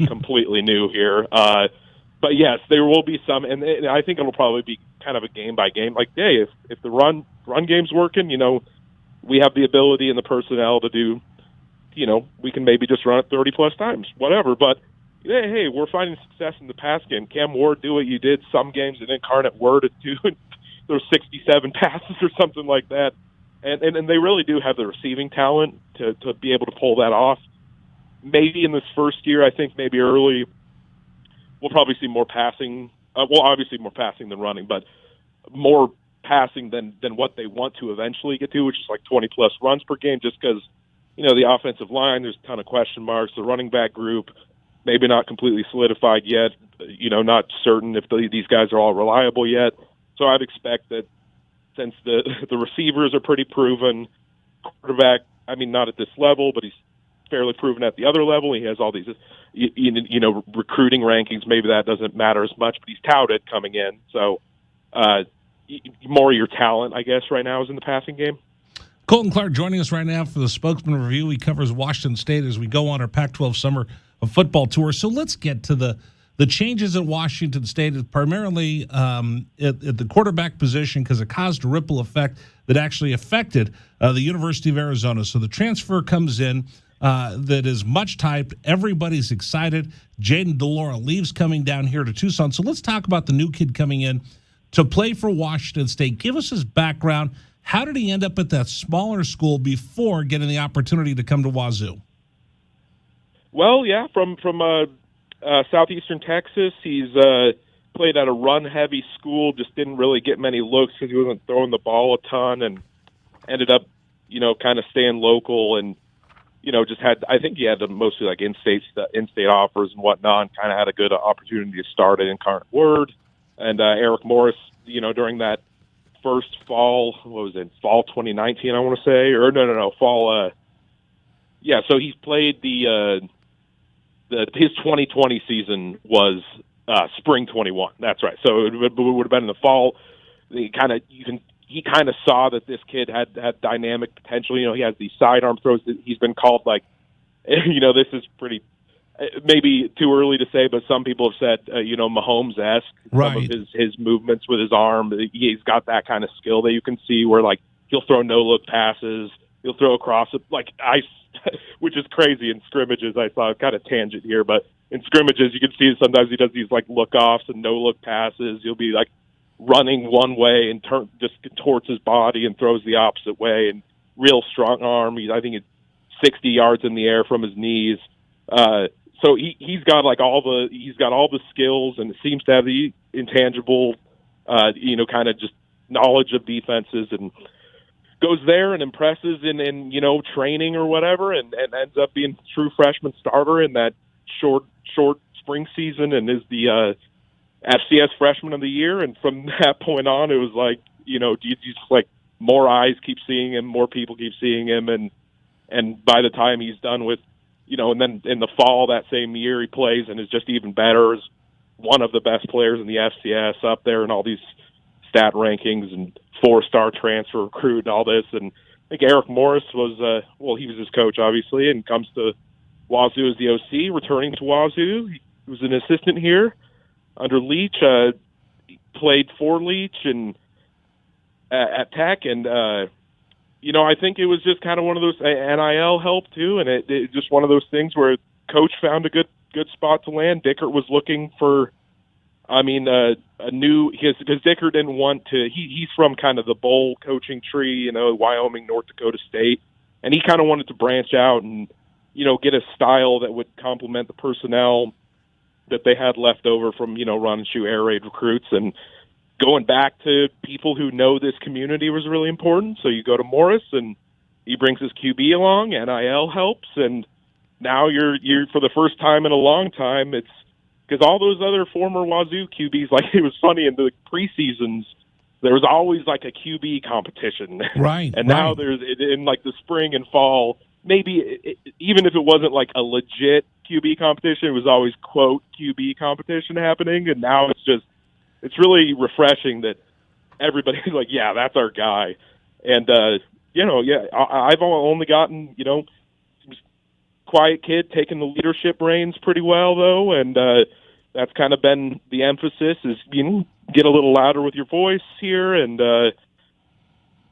new here. But yes, there will be some, and I think it'll probably be kind of a game by game. Like, hey, if the run game's working, we have the ability and the personnel to do, we can maybe just run it 30 plus times, whatever. But hey, we're finding success in the pass game. Cam Ward, do what you did some games in Incarnate Word at 2, and there's 67 passes or something like that. And they really do have the receiving talent to be able to pull that off. Maybe in this first year, I think maybe early, we'll probably see more passing. Obviously more passing than running, but more passing than what they want to eventually get to, which is like 20-plus runs per game, just because, the offensive line, there's a ton of question marks. The running back group, maybe not completely solidified yet. Not certain if these guys are all reliable yet. So I'd expect that since the receivers are pretty proven, quarterback, not at this level, but he's fairly proven at the other level. He has all these, recruiting rankings. Maybe that doesn't matter as much, but he's touted coming in. So more your talent, I guess, right now is in the passing game. Colton Clark joining us right now for the Spokesman Review. He covers Washington State as we go on our Pac-12 summer of football tour. So let's get to the changes at Washington State, is primarily at the quarterback position because it caused a ripple effect that actually affected the University of Arizona. So the transfer comes in that is much typed. Everybody's excited. Jaden DeLora leaves coming down here to Tucson. So let's talk about the new kid coming in to play for Washington State. Give us his background. How did he end up at that smaller school before getting the opportunity to come to Wazoo? Well, yeah, from southeastern Texas. He's played at a run-heavy school, just didn't really get many looks because he wasn't throwing the ball a ton, and ended up, kind of staying local, and just I think he had mostly like in-state offers and whatnot, and kind of had a good opportunity to start at Incarnate Word. And Eric Morris, during that first fall, fall 2019, I want to say, or no, fall. So he played his 2020 season was spring 21. That's right. So it would have been in the fall. He kind of saw that this kid had dynamic potential. He has these sidearm throws that he's been called this is pretty maybe too early to say, but some people have said Mahomes-esque. Right. Some of his movements with his arm. He's got that kind of skill that you can see where he'll throw no-look passes. He'll throw across it which is crazy in scrimmages. I saw kind of tangent here, but in scrimmages you can see sometimes he does these look-offs and no-look passes. He'll be running one way and just contorts his body and throws the opposite way, and real strong arm. I think it's 60 yards in the air from his knees. So he's got all the skills, and it seems to have the intangible, kind of just knowledge of defenses, and goes there and impresses in training or whatever, and ends up being a true freshman starter in that short spring season, and is the FCS freshman of the year. And from that point on, it was more eyes keep seeing him, more people keep seeing him, and by the time he's done with and then in the fall that same year he plays and is just even better, as one of the best players in the FCS, up there in all these stat rankings, and 4-star transfer recruit and all this. And I think Eric Morris was, he was his coach, obviously, and comes to Wazoo as the OC, returning to Wazoo. He was an assistant here under Leach, played for Leach and at Tech, and I think it was just kind of one of those, NIL help too, and it just one of those things where coach found a good spot to land. Dickert was looking for, a new, because Dickert didn't want to, he's from kind of the bowl coaching tree, Wyoming, North Dakota State, and he kind of wanted to branch out and, get a style that would complement the personnel that they had left over from, run and shoot air raid recruits, and going back to people who know this community was really important. So you go to Morris, and he brings his QB along. NIL helps, and now you're for the first time in a long time. It's because all those other former Wazoo QBs, it was funny in the preseasons, there was always a QB competition, right? And now there's in the spring and fall. Maybe even if it wasn't a legit QB competition, it was always quote QB competition happening, and now it's really refreshing that everybody's yeah, that's our guy. And, I've only gotten, quiet kid taking the leadership reins pretty well, though. And that's kind of been the emphasis is, get a little louder with your voice here. And,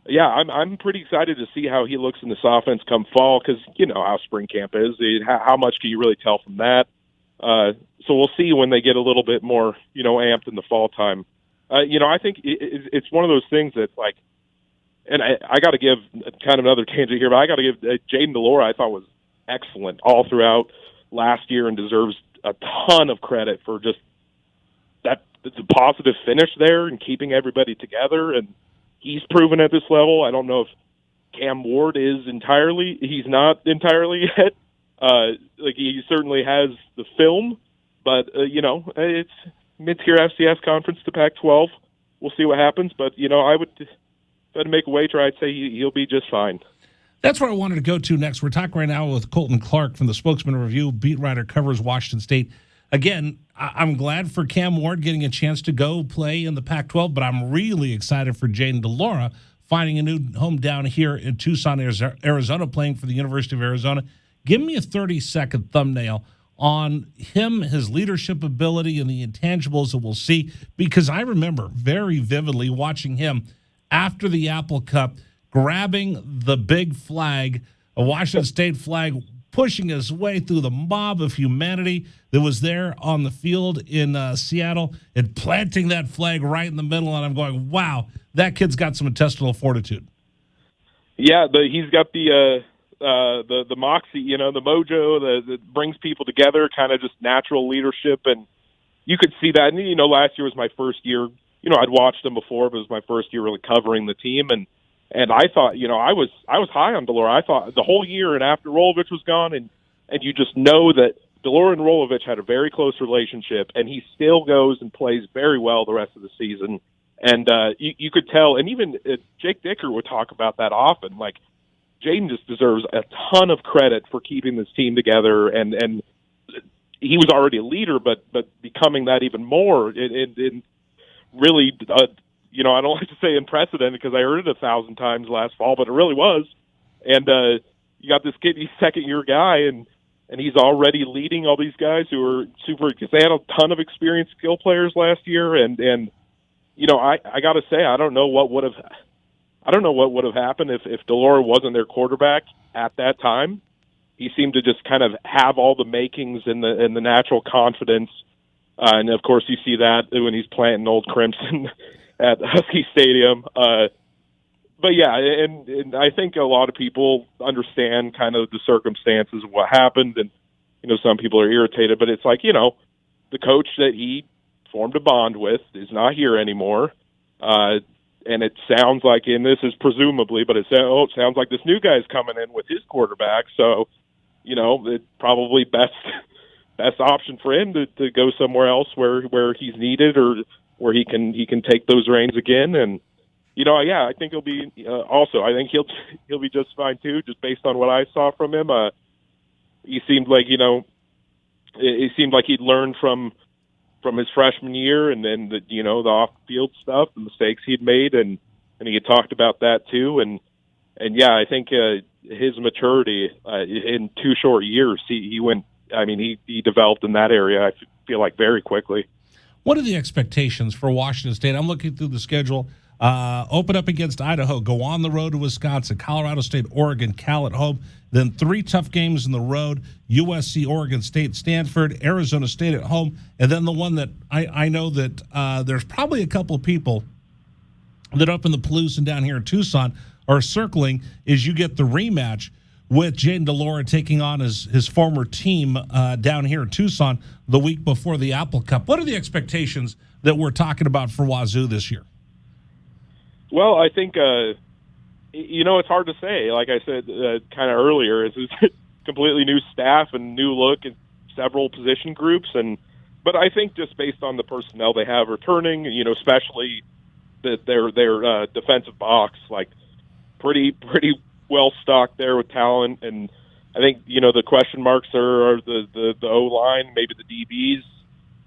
I'm pretty excited to see how he looks in this offense come fall, because how spring camp is. How much can you really tell from that? So we'll see when they get a little bit more, amped in the fall time. I think it's one of those things that and I got to give kind of another tangent here, but I got to give Jaden DeLora, I thought was excellent all throughout last year and deserves a ton of credit for just that the positive finish there and keeping everybody together. And he's proven at this level. I don't know if Cam Ward is entirely. He's not entirely yet. Like he certainly has the film, but it's mid-tier FCS conference to Pac-12. We'll see what happens, but I would try to make a wager. I'd say he'll be just fine. That's where I wanted to go to next. We're talking right now with Colton Clark from the Spokesman Review. Beat writer, covers Washington State. Again, I'm glad for Cam Ward getting a chance to go play in the Pac-12, but I'm really excited for Jayden de Laura finding a new home down here in Tucson, Arizona, playing for the University of Arizona. Give me a 30-second thumbnail on him, his leadership ability, and the intangibles that we'll see, because I remember very vividly watching him after the Apple Cup, grabbing the big flag, a Washington State flag, pushing his way through the mob of humanity that was there on the field in Seattle, and planting that flag right in the middle. And I'm going, wow, that kid's got some intestinal fortitude. Yeah, he's got the moxie, the mojo that brings people together, kind of just natural leadership. And you could see that. And, last year was my first year. I'd watched him before, but it was my first year really covering the team. And I thought, I was high on de Laura. I thought the whole year, and after Rolovich was gone, and you just know that de Laura and Rolovich had a very close relationship, and he still goes and plays very well the rest of the season. And you could tell, and even Jake Dicker would talk about that often. Like, Jayden just deserves a ton of credit for keeping this team together, and he was already a leader, but becoming that even more. It really, I don't like to say unprecedented because I heard it 1,000 times last fall, but it really was. And you got this kid, he's second-year guy, and he's already leading all these guys who are super. Because they had a ton of experienced skill players last year, and I got to say, I don't know what would have happened if de Laura wasn't their quarterback at that time. He seemed to just kind of have all the makings and the natural confidence, and of course you see that when he's planting Old Crimson at Husky Stadium. But yeah, and I think a lot of people understand kind of the circumstances of what happened, and some people are irritated, but it's like the coach that he formed a bond with is not here anymore. And it sounds like, and this is presumably, but it sounds like this new guy's coming in with his quarterback. So, it's probably best option for him to go somewhere else where he's needed, or where he can take those reins again. And I think he'll be I think he'll be just fine too, just based on what I saw from him. He seemed like it seemed like he'd learned from his freshman year, and then the off-field stuff, the mistakes he'd made, and he had talked about that too. And yeah, I think his maturity in 2 short years, he went. I mean, he developed in that area, I feel like, very quickly. What are the expectations for Washington State? I'm looking through the schedule. Open up against Idaho, go on the road to Wisconsin, Colorado State, Oregon, Cal at home, then 3 tough games in the road, USC, Oregon State, Stanford, Arizona State at home, and then the one that I know that there's probably a couple of people that up in the Palouse and down here in Tucson are circling is you get the rematch with Jayden de Laura taking on his former team down here in Tucson the week before the Apple Cup. What are the expectations that we're talking about for Wazoo this year? Well, I think, it's hard to say. Like I said kind of earlier, it's a completely new staff and new look at several position groups. But I think just based on the personnel they have returning, especially their defensive box, like pretty well stocked there with talent. And I think, the question marks are the O-line, maybe the DBs.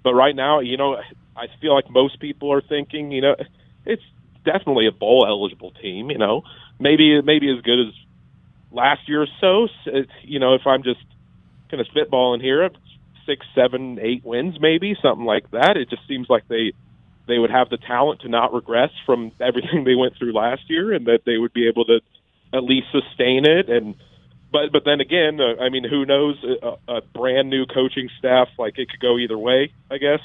But right now, I feel like most people are thinking, it's definitely a bowl eligible team, maybe as good as last year or so. It's, if I'm just kind of spitballing here, 6, 7, 8 wins, maybe something like that. It just seems like they would have the talent to not regress from everything they went through last year, and that they would be able to at least sustain it. And but then again, who knows? A brand new coaching staff, like, it could go either way, I guess.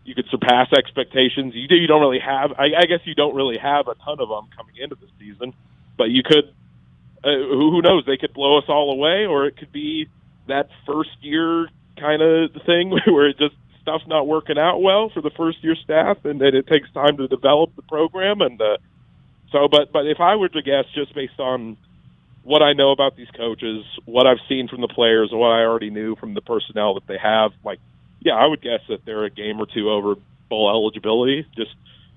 You could surpass expectations. You don't really have. I guess you don't really have a ton of them coming into the season, but you could. Who knows? They could blow us all away, or it could be that first year kind of thing where it just stuff's not working out well for the first year staff, and that it takes time to develop the program. And but if I were to guess, just based on what I know about these coaches, what I've seen from the players, and what I already knew from the personnel that they have, like, yeah, I would guess that they're a game or two over bowl eligibility,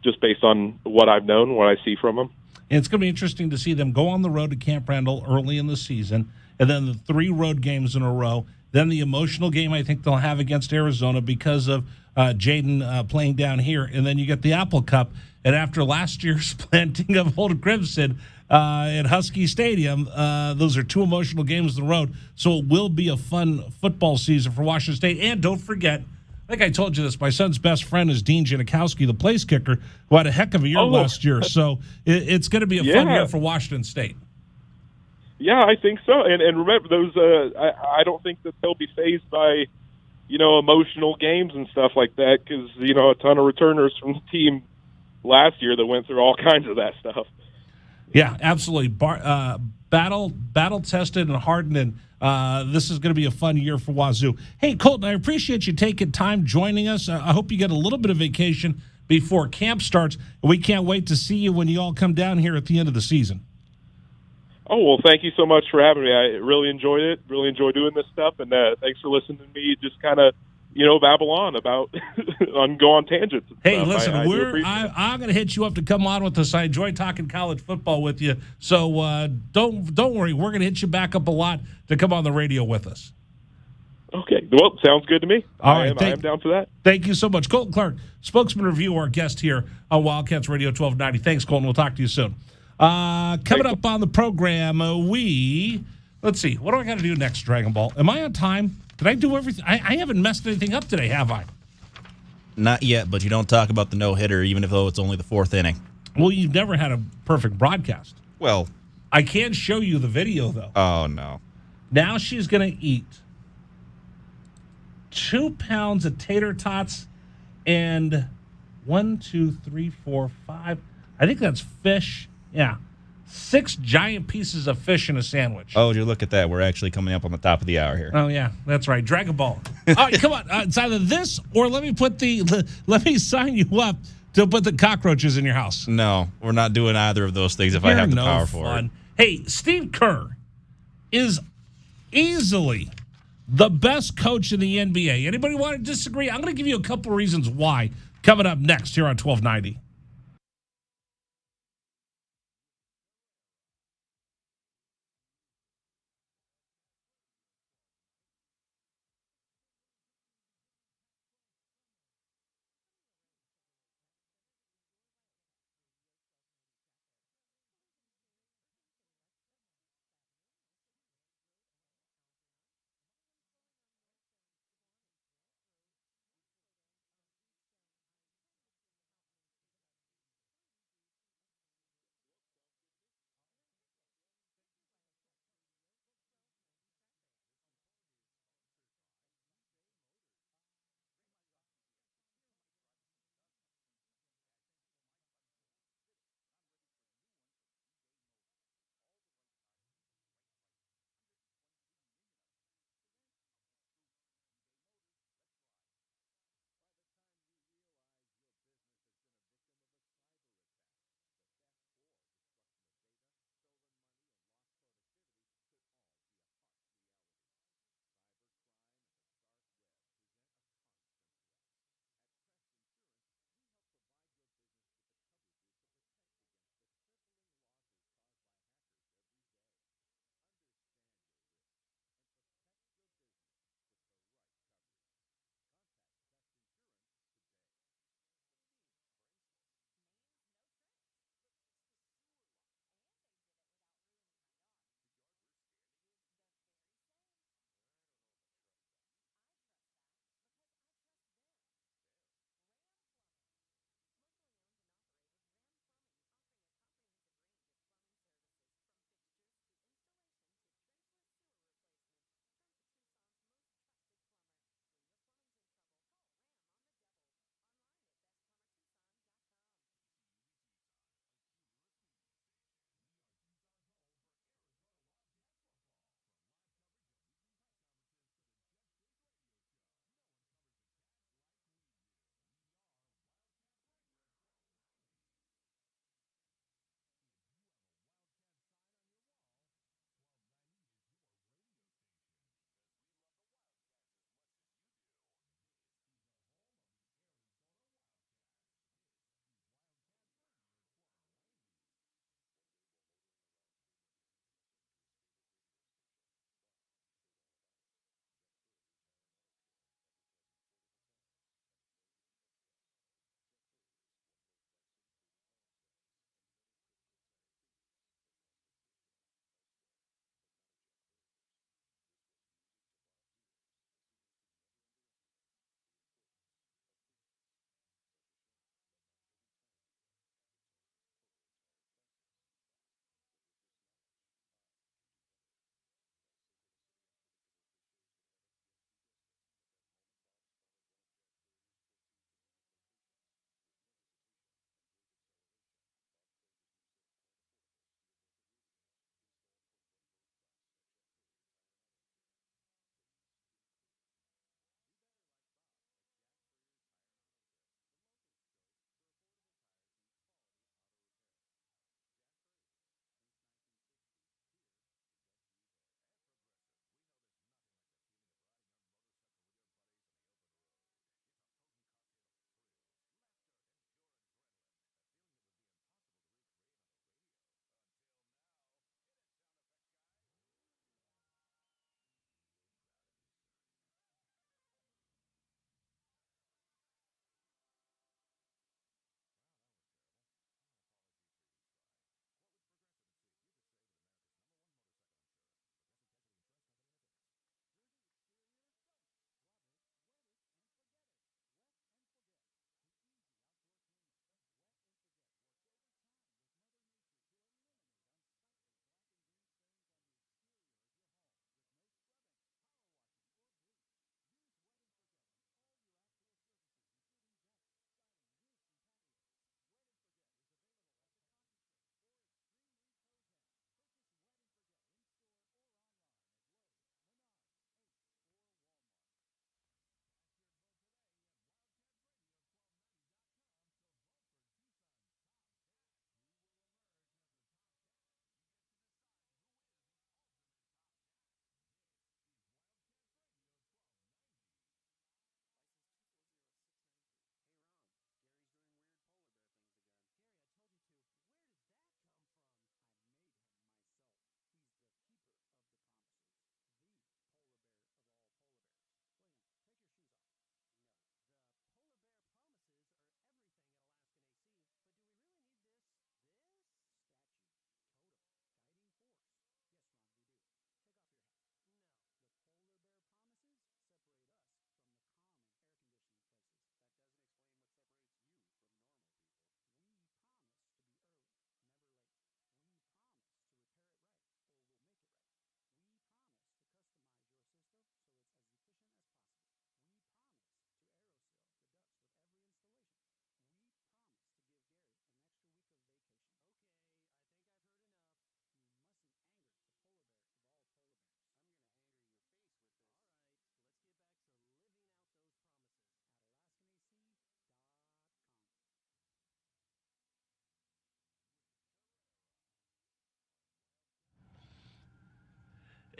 just based on what I've known, what I see from them. And it's going to be interesting to see them go on the road to Camp Randall early in the season, and then the 3 road games in a row. Then the emotional game I think they'll have against Arizona because of Jaden playing down here. And then you get the Apple Cup. And after last year's planting of Old Crimson at Husky Stadium, those are 2 emotional games in a row. So it will be a fun football season for Washington State. And don't forget, I think I told you this, my son's best friend is Dean Janikowski, the place kicker, who had a heck of a year last year. So it's going to be a fun year for Washington State. Yeah, I think so. And remember, those I don't think that they'll be fazed by, emotional games and stuff like that because, a ton of returners from the team last year that went through all kinds of that stuff. Yeah, absolutely. Battle-tested and hardened, and this is going to be a fun year for Wazoo. Hey, Colton, I appreciate you taking time joining us. I hope you get a little bit of vacation before camp starts. We can't wait to see you when you all come down here at the end of the season. Oh, well, thank you so much for having me. I really enjoyed it, really enjoy doing this stuff, and thanks for listening to me just kind of, babble on about go on tangents. And hey, stuff. listen, I'm going to hit you up to come on with us. I enjoy talking college football with you, so don't worry. We're going to hit you back up a lot to come on the radio with us. Okay, well, sounds good to me. All right, I am down for that. Thank you so much. Colton Clark, spokesman review, our guest here on Wildcats Radio 1290. Thanks, Colton. We'll talk to you soon. Coming up on the program, let's see. What do I got to do next, Dragon Ball? Am I on time? Did I do everything? I haven't messed anything up today, have I? Not yet, but you don't talk about the no-hitter, even though it's only the 4th inning. Well, you've never had a perfect broadcast. Well, I can show you the video, though. Oh, no. Now she's going to eat 2 pounds of tater tots and 1, 2, 3, 4, 5. I think that's fish. Yeah. 6 giant pieces of fish in a sandwich. Oh, you look at that. We're actually coming up on the top of the hour here. Oh, yeah. That's right. Dragon Ball. All right, come on. It's either this or let me sign you up to put the cockroaches in your house. No, we're not doing either of those things if I have the power for it. Hey, Steve Kerr is easily the best coach in the NBA. Anybody want to disagree? I'm going to give you a couple reasons why coming up next here on 1290.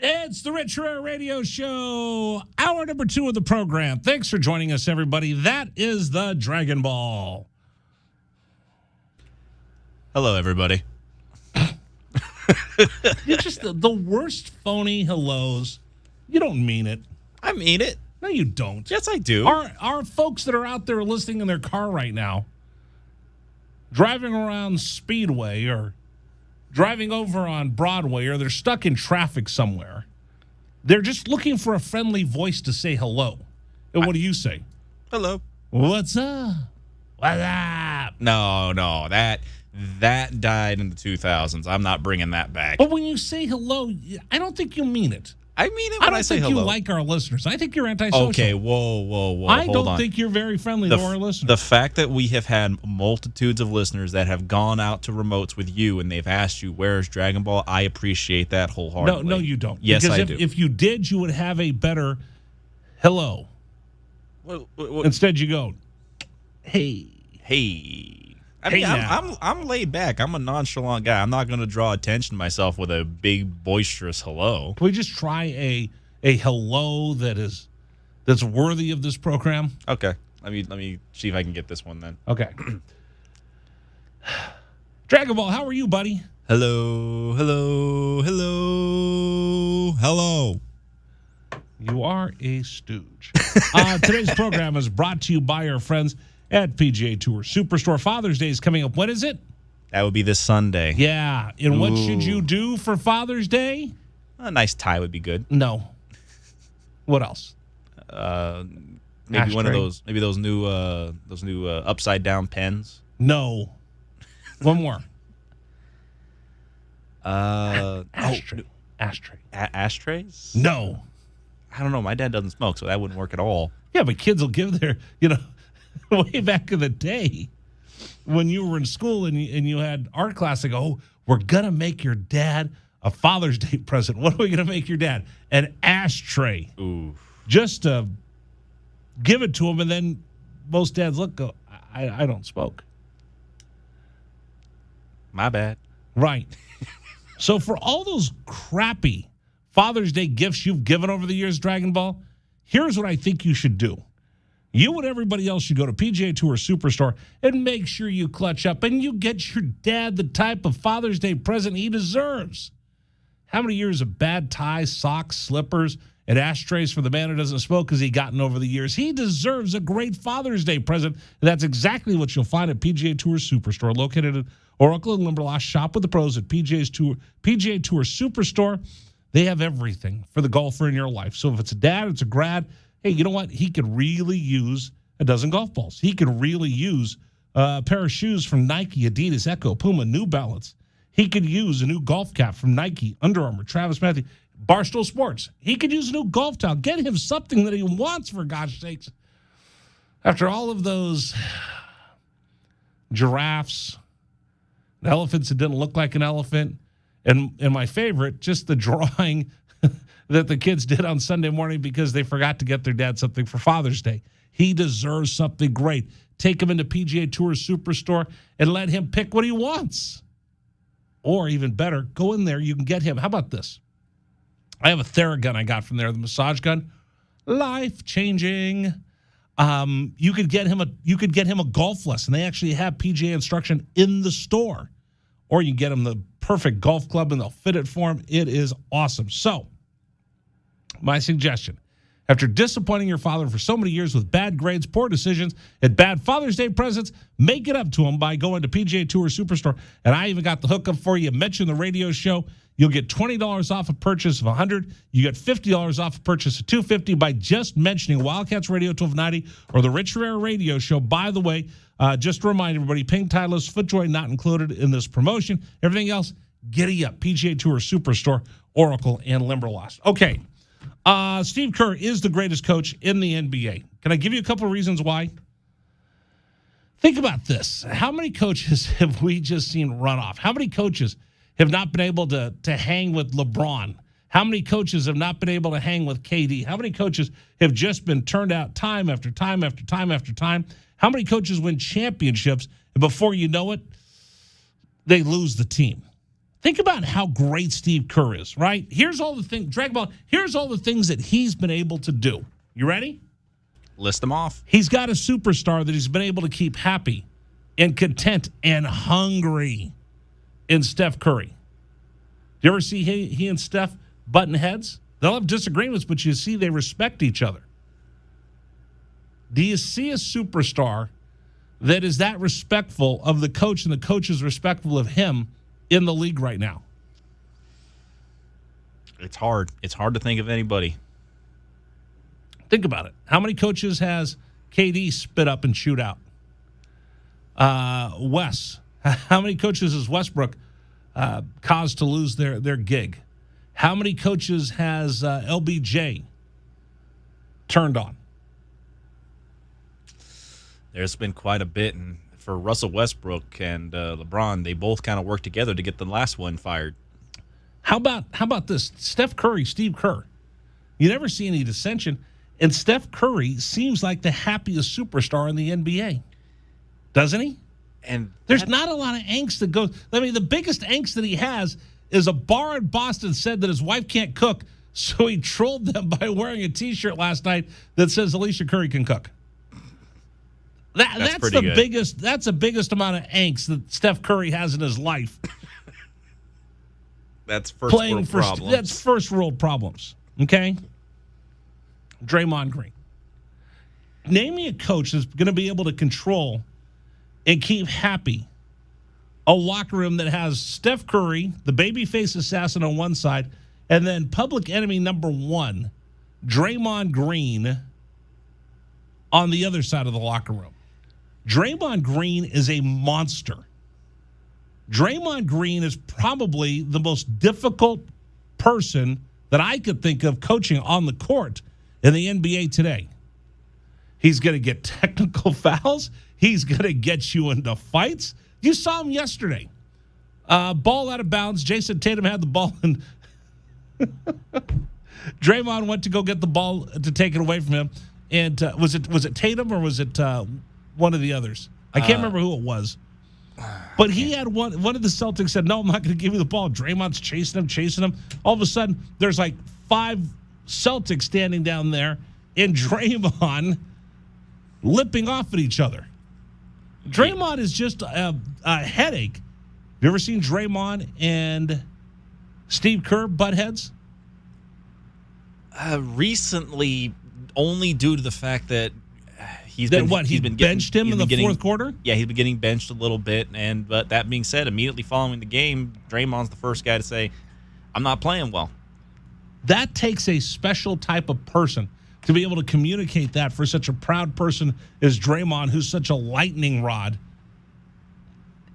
It's the Rich Rare Radio Show, hour number 2 of the program. Thanks for joining us, everybody. That is the Dragon Ball. Hello, everybody. You're just the worst phony hellos. You don't mean it. I mean it. No, you don't. Yes, I do. Our folks that are out there listening in their car right now, driving around Speedway or driving over on Broadway, or they're stuck in traffic somewhere, they're just looking for a friendly voice to say hello. And what do you say? Hello. What's up? What's up? No, that died in the 2000s. I'm not bringing that back. But when you say hello, I don't think you mean it. I mean it when I say hello. I don't think you like our listeners. I think you're antisocial. Okay, whoa. I don't think you're very friendly to our listeners. The fact that we have had multitudes of listeners that have gone out to remotes with you and they've asked you, where's Dragon Ball? I appreciate that wholeheartedly. No, you don't. Yes, because I do. If you did, you would have a better hello. What? Instead, you go, hey. I mean, I'm laid back. I'm a nonchalant guy. I'm not going to draw attention to myself with a big, boisterous hello. Can we just try a hello that's worthy of this program? Okay. Let me see if I can get this one then. Okay. Dragon Ball, how are you, buddy? Hello. You are a stooge. Today's program is brought to you by our friends at PGA Tour Superstore. Father's Day is coming up. When is it? That would be this Sunday. Yeah. And what should you do for Father's Day? A nice tie would be good. No. What else? Maybe one of those. Maybe those new upside down pens. No. One more. Ashtray. Ashtrays? No. I don't know. My dad doesn't smoke, so that wouldn't work at all. Yeah, but kids will give their, way back in the day when you were in school and you had art class, they go, oh, we're going to make your dad a Father's Day present. What are we going to make your dad? An ashtray. Ooh. Just to give it to him, and then most dads go, I don't smoke. My bad. Right. So for all those crappy Father's Day gifts you've given over the years, Dragon Ball, here's what I think you should do. You and everybody else should go to PGA Tour Superstore and make sure you clutch up and you get your dad the type of Father's Day present he deserves. How many years of bad ties, socks, slippers, and ashtrays for the man who doesn't smoke has he gotten over the years? He deserves a great Father's Day present. And that's exactly what you'll find at PGA Tour Superstore, located at Oracle and Limberlost. Shop with the pros at PGA Tour Superstore. They have everything for the golfer in your life. So if it's a dad, it's a grad, hey, you know what? He could really use a dozen golf balls. He could really use a pair of shoes from Nike, Adidas, Echo, Puma, New Balance. He could use a new golf cap from Nike, Under Armour, Travis Matthew, Barstool Sports. He could use a new golf towel. Get him something that he wants, for gosh sakes. After all of those giraffes, elephants that didn't look like an elephant, and my favorite, just the drawing that the kids did on Sunday morning because they forgot to get their dad something for Father's Day. He deserves something great. Take him into PGA Tour Superstore and let him pick what he wants. Or even better, go in there. You can get him. How about this? I have a Theragun I got from there, the massage gun. Life-changing. You could get him a golf lesson. They actually have PGA instruction in the store. Or you can get him the perfect golf club and they'll fit it for him. It is awesome. So, my suggestion, after disappointing your father for so many years with bad grades, poor decisions, and bad Father's Day presents, make it up to him by going to PGA Tour Superstore. And I even got the hookup for you. Mention the radio show. You'll get $20 off a purchase of $100. You get $50 off a purchase of $250 by just mentioning Wildcats Radio 1290 or the Rich Rare Radio Show. By the way, just to remind everybody, pink Titleist, FootJoy not included in this promotion. Everything else, giddy up. PGA Tour Superstore, Oracle, and Limberlost. Okay. Steve Kerr is the greatest coach in the NBA. Can I give you a couple of reasons why? Think about this. How many coaches have we just seen run off? How many coaches have not been able to hang with LeBron? How many coaches have not been able to hang with KD? How many coaches have just been turned out time after time after time after time? How many coaches win championships and before you know it, they lose the team? Think about how great Steve Kerr is, right? Here's all the things, here's all the things that he's been able to do. You ready? List them off. He's got a superstar that he's been able to keep happy and content and hungry in Steph Curry. Do you ever see he and Steph button heads? They'll have disagreements, but you see they respect each other. Do you see a superstar that is that respectful of the coach and the coach is respectful of him in the league right now? It's hard. It's hard to think of anybody. Think about it. How many coaches has KD spit up and shoot out? Wes. How many coaches has Westbrook caused to lose their gig? How many coaches has LBJ turned on? There's been quite a bit, and for Russell Westbrook and LeBron, they both kind of worked together to get the last one fired. How about this? Steph Curry, Steve Kerr. You never see any dissension, and Steph Curry seems like the happiest superstar in the NBA, doesn't he? And there's not a lot of angst that goes. I mean, the biggest angst that he has is a bar in Boston said that his wife can't cook, so he trolled them by wearing a T-shirt last night that says Alicia Curry can cook. That's the good. Biggest. That's the biggest amount of angst that Steph Curry has in his life. That's first world problems. That's first world problems. Okay. Draymond Green. Name me a coach that's going to be able to control and keep happy a locker room that has Steph Curry, the babyface assassin on one side, and then public enemy number one, Draymond Green, on the other side of the locker room. Draymond Green is a monster. Draymond Green is probably the most difficult person that I could think of coaching on the court in the NBA today. He's going to get technical fouls. He's going to get you into fights. You saw him yesterday. Ball out of bounds. Jason Tatum had the ball, and Draymond went to go get the ball to take it away from him. And was it Tatum or was it one of the others? I can't remember who it was. But he had one of the Celtics said, no, I'm not going to give you the ball. Draymond's chasing him. All of a sudden, there's like 5 Celtics standing down there, and Draymond lipping off at each other. Draymond is just a headache. Have you ever seen Draymond and Steve Kerr butt heads? Recently, only due to the fact that he's been benched him in the fourth quarter? Yeah, he's been getting benched a little bit. But that being said, immediately following the game, Draymond's the first guy to say, I'm not playing well. That takes a special type of person to be able to communicate that for such a proud person as Draymond, who's such a lightning rod.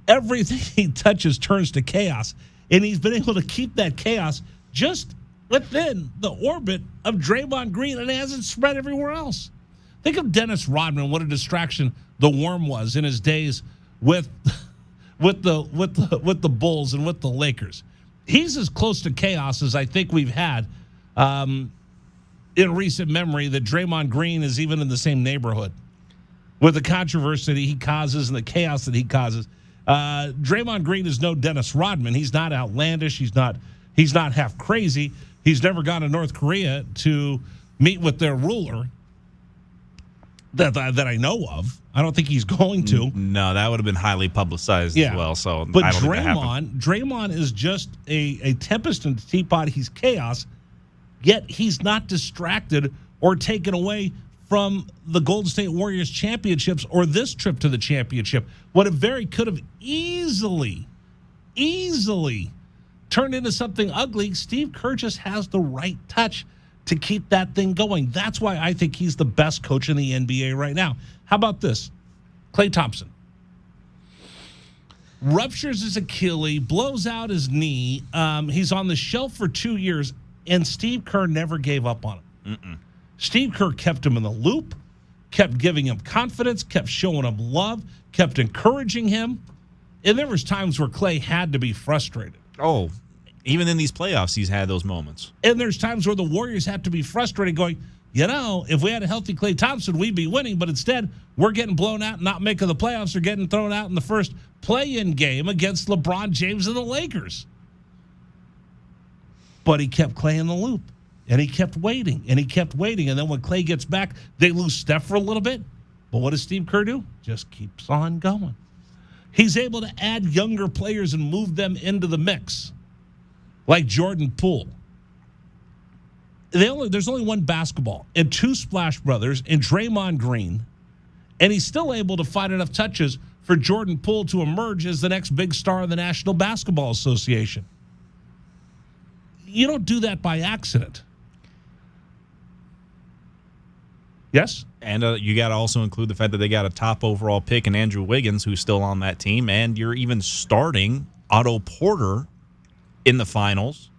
Everything he touches turns to chaos, and he's been able to keep that chaos just within the orbit of Draymond Green, and it hasn't spread everywhere else. Think of Dennis Rodman, what a distraction the Worm was in his days with the Bulls and with the Lakers. He's as close to chaos as I think we've had in recent memory, that Draymond Green is even in the same neighborhood with the controversy that he causes and the chaos that he causes. Draymond Green is no Dennis Rodman. He's not outlandish. He's not half crazy. He's never gone to North Korea to meet with their ruler that I know of. I don't think he's going to. No, that would have been highly publicized as well. So, but I don't think that happened. Draymond is just a tempest in the teapot. He's chaos, yet he's not distracted or taken away from the Golden State Warriors championships or this trip to the championship. What it very could have easily turned into something ugly. Steve Kerr just has the right touch to keep that thing going. That's why I think he's the best coach in the NBA right now. How about this? Klay Thompson ruptures his Achilles, blows out his knee. He's on the shelf for 2 years, and Steve Kerr never gave up on him. Steve Kerr kept him in the loop, kept giving him confidence, kept showing him love, kept encouraging him. And there was times where Klay had to be frustrated. Oh, even in these playoffs, he's had those moments. And there's times where the Warriors have to be frustrated going, if we had a healthy Klay Thompson, we'd be winning. But instead, we're getting blown out and not making the playoffs or getting thrown out in the first play-in game against LeBron James and the Lakers. But he kept Clay in the loop, and he kept waiting, and he kept waiting. And then when Clay gets back, they lose Steph for a little bit. But what does Steve Kerr do? Just keeps on going. He's able to add younger players and move them into the mix, like Jordan Poole. There's only one basketball and two Splash Brothers and Draymond Green, and he's still able to find enough touches for Jordan Poole to emerge as the next big star of the National Basketball Association. You don't do that by accident. Yes? And you got to also include the fact that they got a top overall pick in Andrew Wiggins, who's still on that team, and you're even starting Otto Porter in the finals,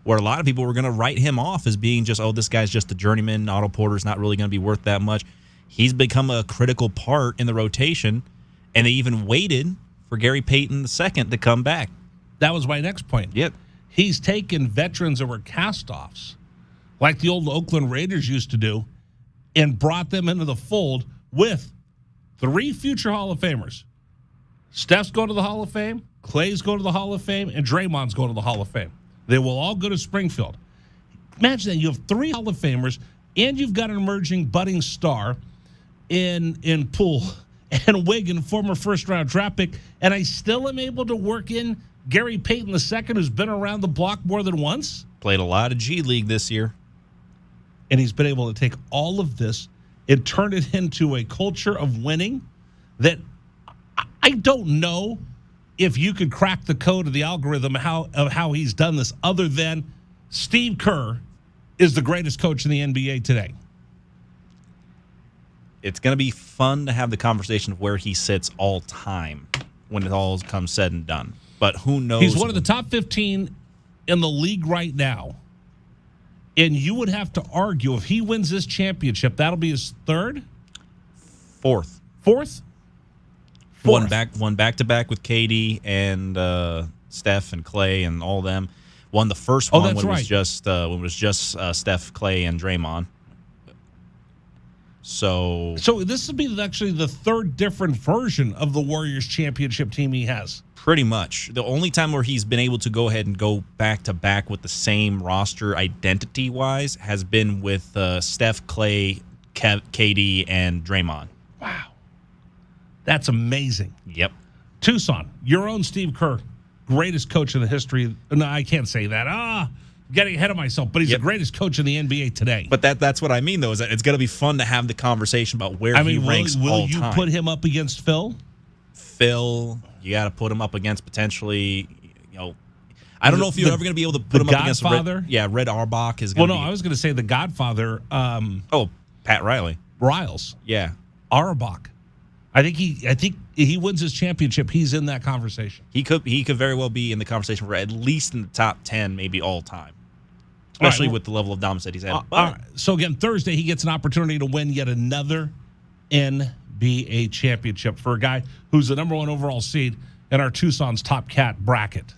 where a lot of people were going to write him off as being just, oh, this guy's just a journeyman. Otto Porter's not really going to be worth that much. He's become a critical part in the rotation, and they even waited for Gary Payton II to come back. That was my next point. Yep. He's taken veterans that were cast-offs, like the old Oakland Raiders used to do, and brought them into the fold with 3 future Hall of Famers. Steph's going to the Hall of Fame, Clay's going to the Hall of Fame, and Draymond's going to the Hall of Fame. They will all go to Springfield. Imagine that. You have 3 Hall of Famers, and you've got an emerging budding star in Poole and Wiggin, former first-round draft pick, and I still am able to work in Gary Payton II, who's been around the block more than once. Played a lot of G League this year. And he's been able to take all of this and turn it into a culture of winning that I don't know if you could crack the code of the algorithm of how he's done this, other than Steve Kerr is the greatest coach in the NBA today. It's going to be fun to have the conversation of where he sits all time when it all comes said and done. But who knows? He's one of the top 15 in the league right now. And you would have to argue if he wins this championship, that'll be his third? Fourth. Fourth? One back-to-back with KD and Steph and Clay and all them. Won the first one when it was just Steph, Clay, and Draymond. So this would be actually the third different version of the Warriors championship team he has. Pretty much. The only time where he's been able to go ahead and go back-to-back with the same roster identity-wise has been with Steph, Clay, KD, and Draymond. Wow. That's amazing. Yep. Tucson, your own Steve Kerr, greatest coach in the history. No, I can't say that. Getting ahead of myself, but he's the greatest coach in the NBA today. But that's what I mean, though, is that it's going to be fun to have the conversation about where he ranks all time. Will you put him up against Phil? Phil, you got to put him up against potentially, I don't know if you're ever going to be able to put him up against Godfather. Red Auerbach is going to be. Well, no, I was going to say the Godfather. Pat Riley. Riles. Yeah. Auerbach. I think he wins his championship. He's in that conversation. He could very well be in the conversation for at least in the top 10, maybe all time. Especially with the level of dominance that he's had. All right. So again, Thursday he gets an opportunity to win yet another NBA championship for a guy who's the number 1 overall seed in our Tucson's Top Cat bracket.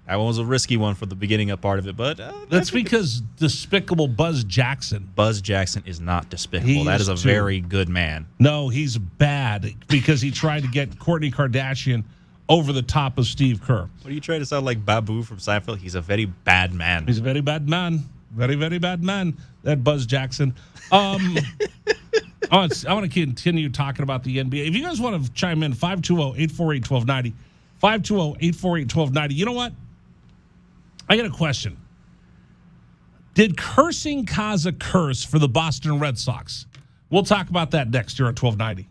That one was a risky one for the beginning of part of it, but that's because despicable Buzz Jackson. Buzz Jackson is not despicable. That is a very good man. No, he's bad because he tried to get Kourtney Kardashian over the top of Steve Kerr. What are you trying to sound like Babu from Seinfeld? He's a very bad man. He's a very bad man. Very, very bad man. That Buzz Jackson. I want to continue talking about the NBA. If you guys want to chime in, 520-848-1290. 520-848-1290. You know what? I got a question. Did cursing cause a curse for the Boston Red Sox? We'll talk about that next here at 1290.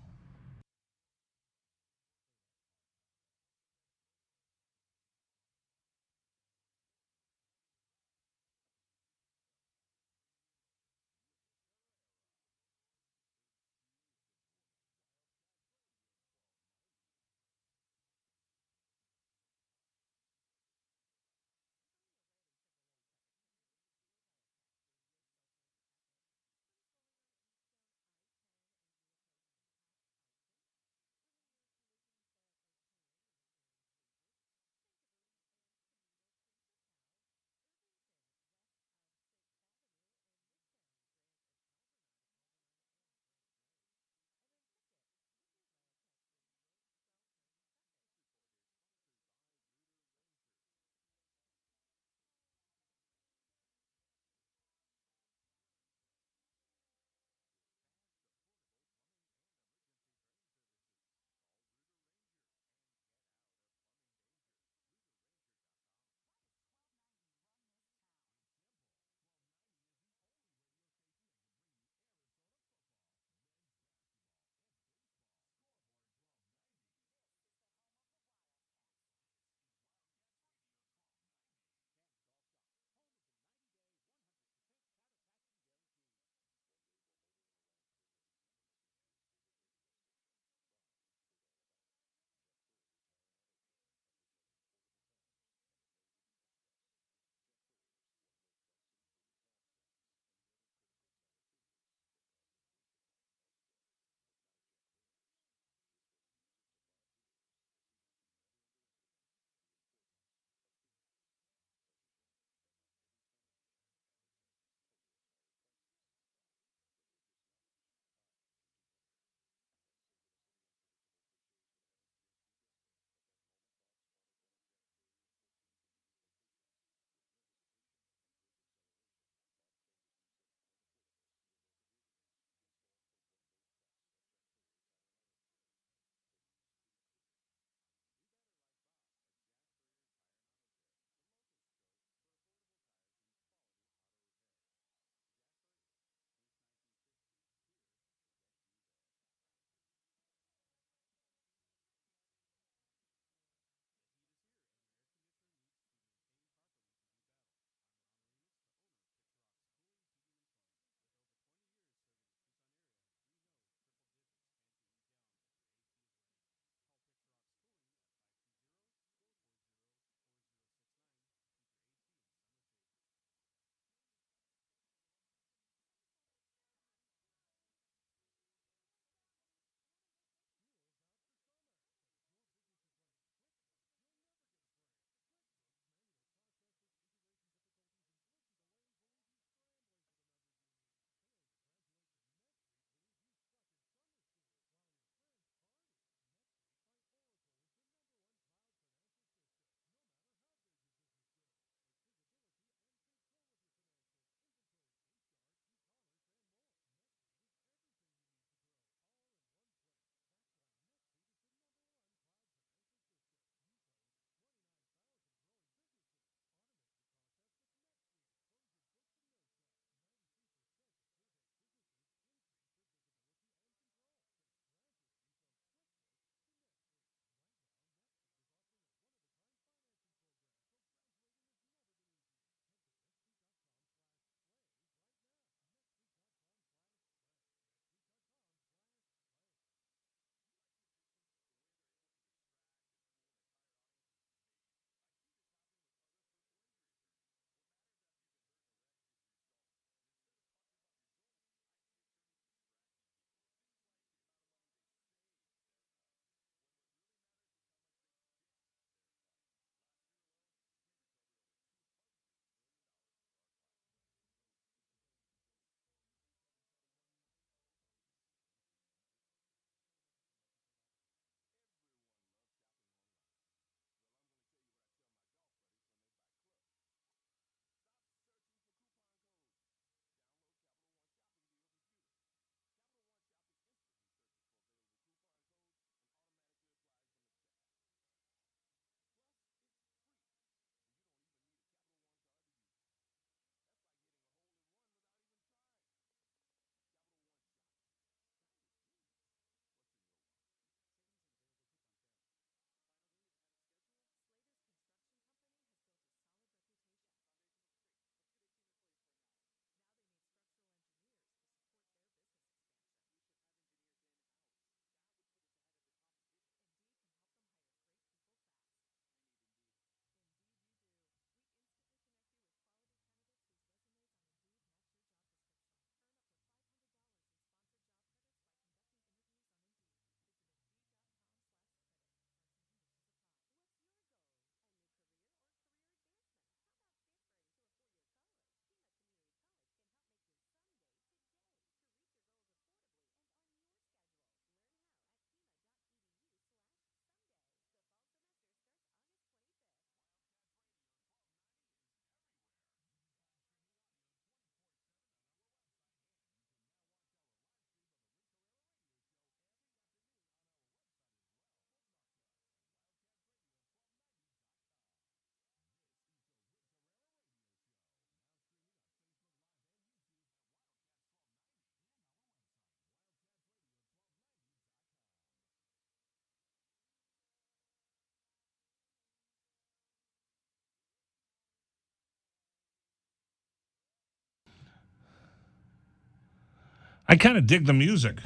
I kind of dig the music.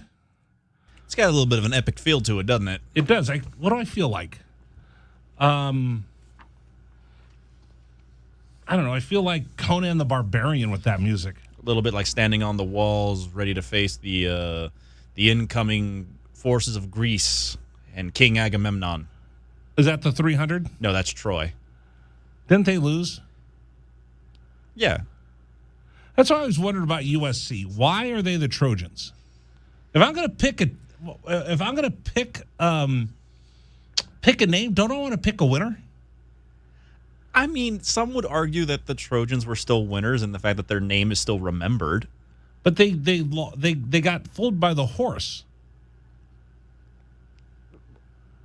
It's got a little bit of an epic feel to it, doesn't it? It does. What do I feel like? I don't know. I feel like Conan the Barbarian with that music. A little bit like standing on the walls, ready to face the incoming forces of Greece and King Agamemnon. Is that the 300? No, that's Troy. Didn't they lose? Yeah. That's what I was wondering about USC. Why are they the Trojans? If I'm going to pick a name, don't I want to pick a winner? I mean, some would argue that the Trojans were still winners and the fact that their name is still remembered. But they got fooled by the horse.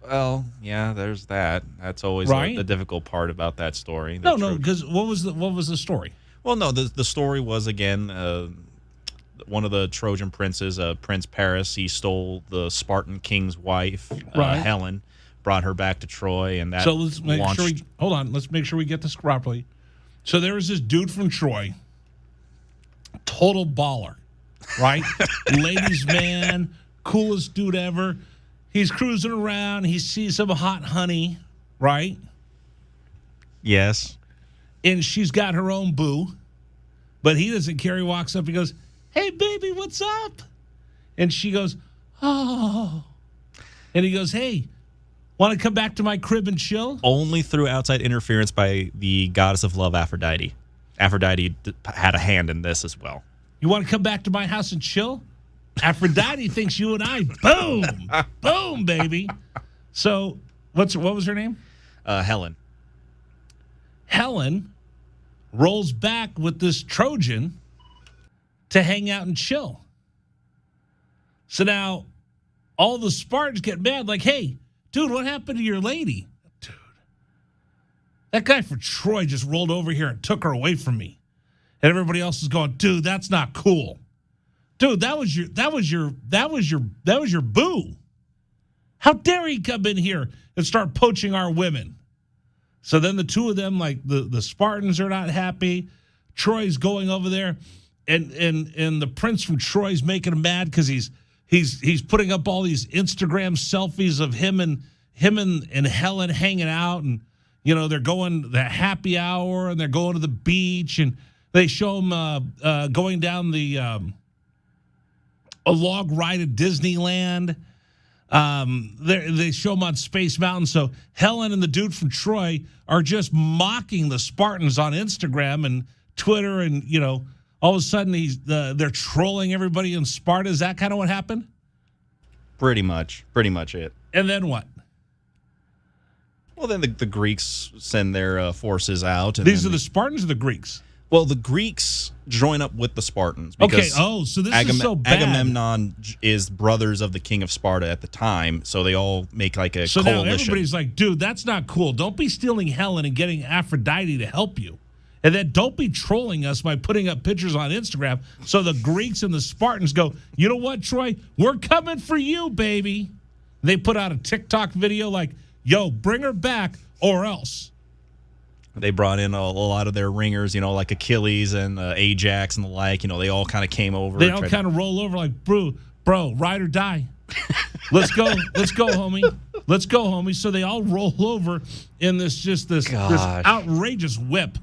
Well, yeah, there's that. That's always Right? the difficult part about that story. No, because what was the story? Well, no, the story was, again, one of the Trojan princes, Prince Paris, he stole the Spartan king's wife, Right. Helen, brought her back to Troy, and that So let's make launched... sure hold on. Let's make sure we get this properly. So there was this dude from Troy, total baller, right? Ladies' man, coolest dude ever. He's cruising around. He sees some hot honey, right? Yes. And she's got her own boo, but he doesn't care. He walks up. He goes, "Hey, baby, what's up?" And she goes, "Oh." And he goes, "Hey, want to come back to my crib and chill?" Only through outside interference by the goddess of love, Aphrodite. Aphrodite had a hand in this as well. "You want to come back to my house and chill?" Aphrodite thinks you and I, boom, boom, baby. So what was her name? Helen. Helen rolls back with this Trojan to hang out and chill. So now all the Spartans get mad, like, "Hey, dude, what happened to your lady?" "Dude, that guy from Troy just rolled over here and took her away from me." And everybody else is going, "Dude, that's not cool. Dude, that was your boo. How dare he come in here and start poaching our women?" So then the two of them, like the Spartans, are not happy. Troy's going over there, and the prince from Troy's making him mad because he's putting up all these Instagram selfies of him and Helen hanging out, and they're going the happy hour, and they're going to the beach, and they show him going down a log ride at Disneyland. They show them on Space Mountain. So Helen and the dude from Troy are just mocking the Spartans on Instagram and Twitter, and all of a sudden they're trolling everybody in Sparta. Is that kind of what happened? Pretty much it. And then what? Well, then the Greeks send their forces out. And These are the Spartans or the Greeks? Well, the Greeks join up with the Spartans. Okay. Oh, so this is so bad. Agamemnon is brothers of the king of Sparta at the time, so they all make like a So coalition. now everybody's like, "Dude, that's not cool. Don't be stealing Helen and getting Aphrodite to help you. And then don't be trolling us by putting up pictures on Instagram." So the Greeks and the Spartans go, "You know what, Troy? We're coming for you, baby." They put out a TikTok video like, "Yo, bring her back or else." They brought in a lot of their ringers, like Achilles and Ajax and the like. They all kind of came over. They all kind of roll over like, bro, ride or die. Let's go, homie. Let's go, homie. So they all roll over in this outrageous whip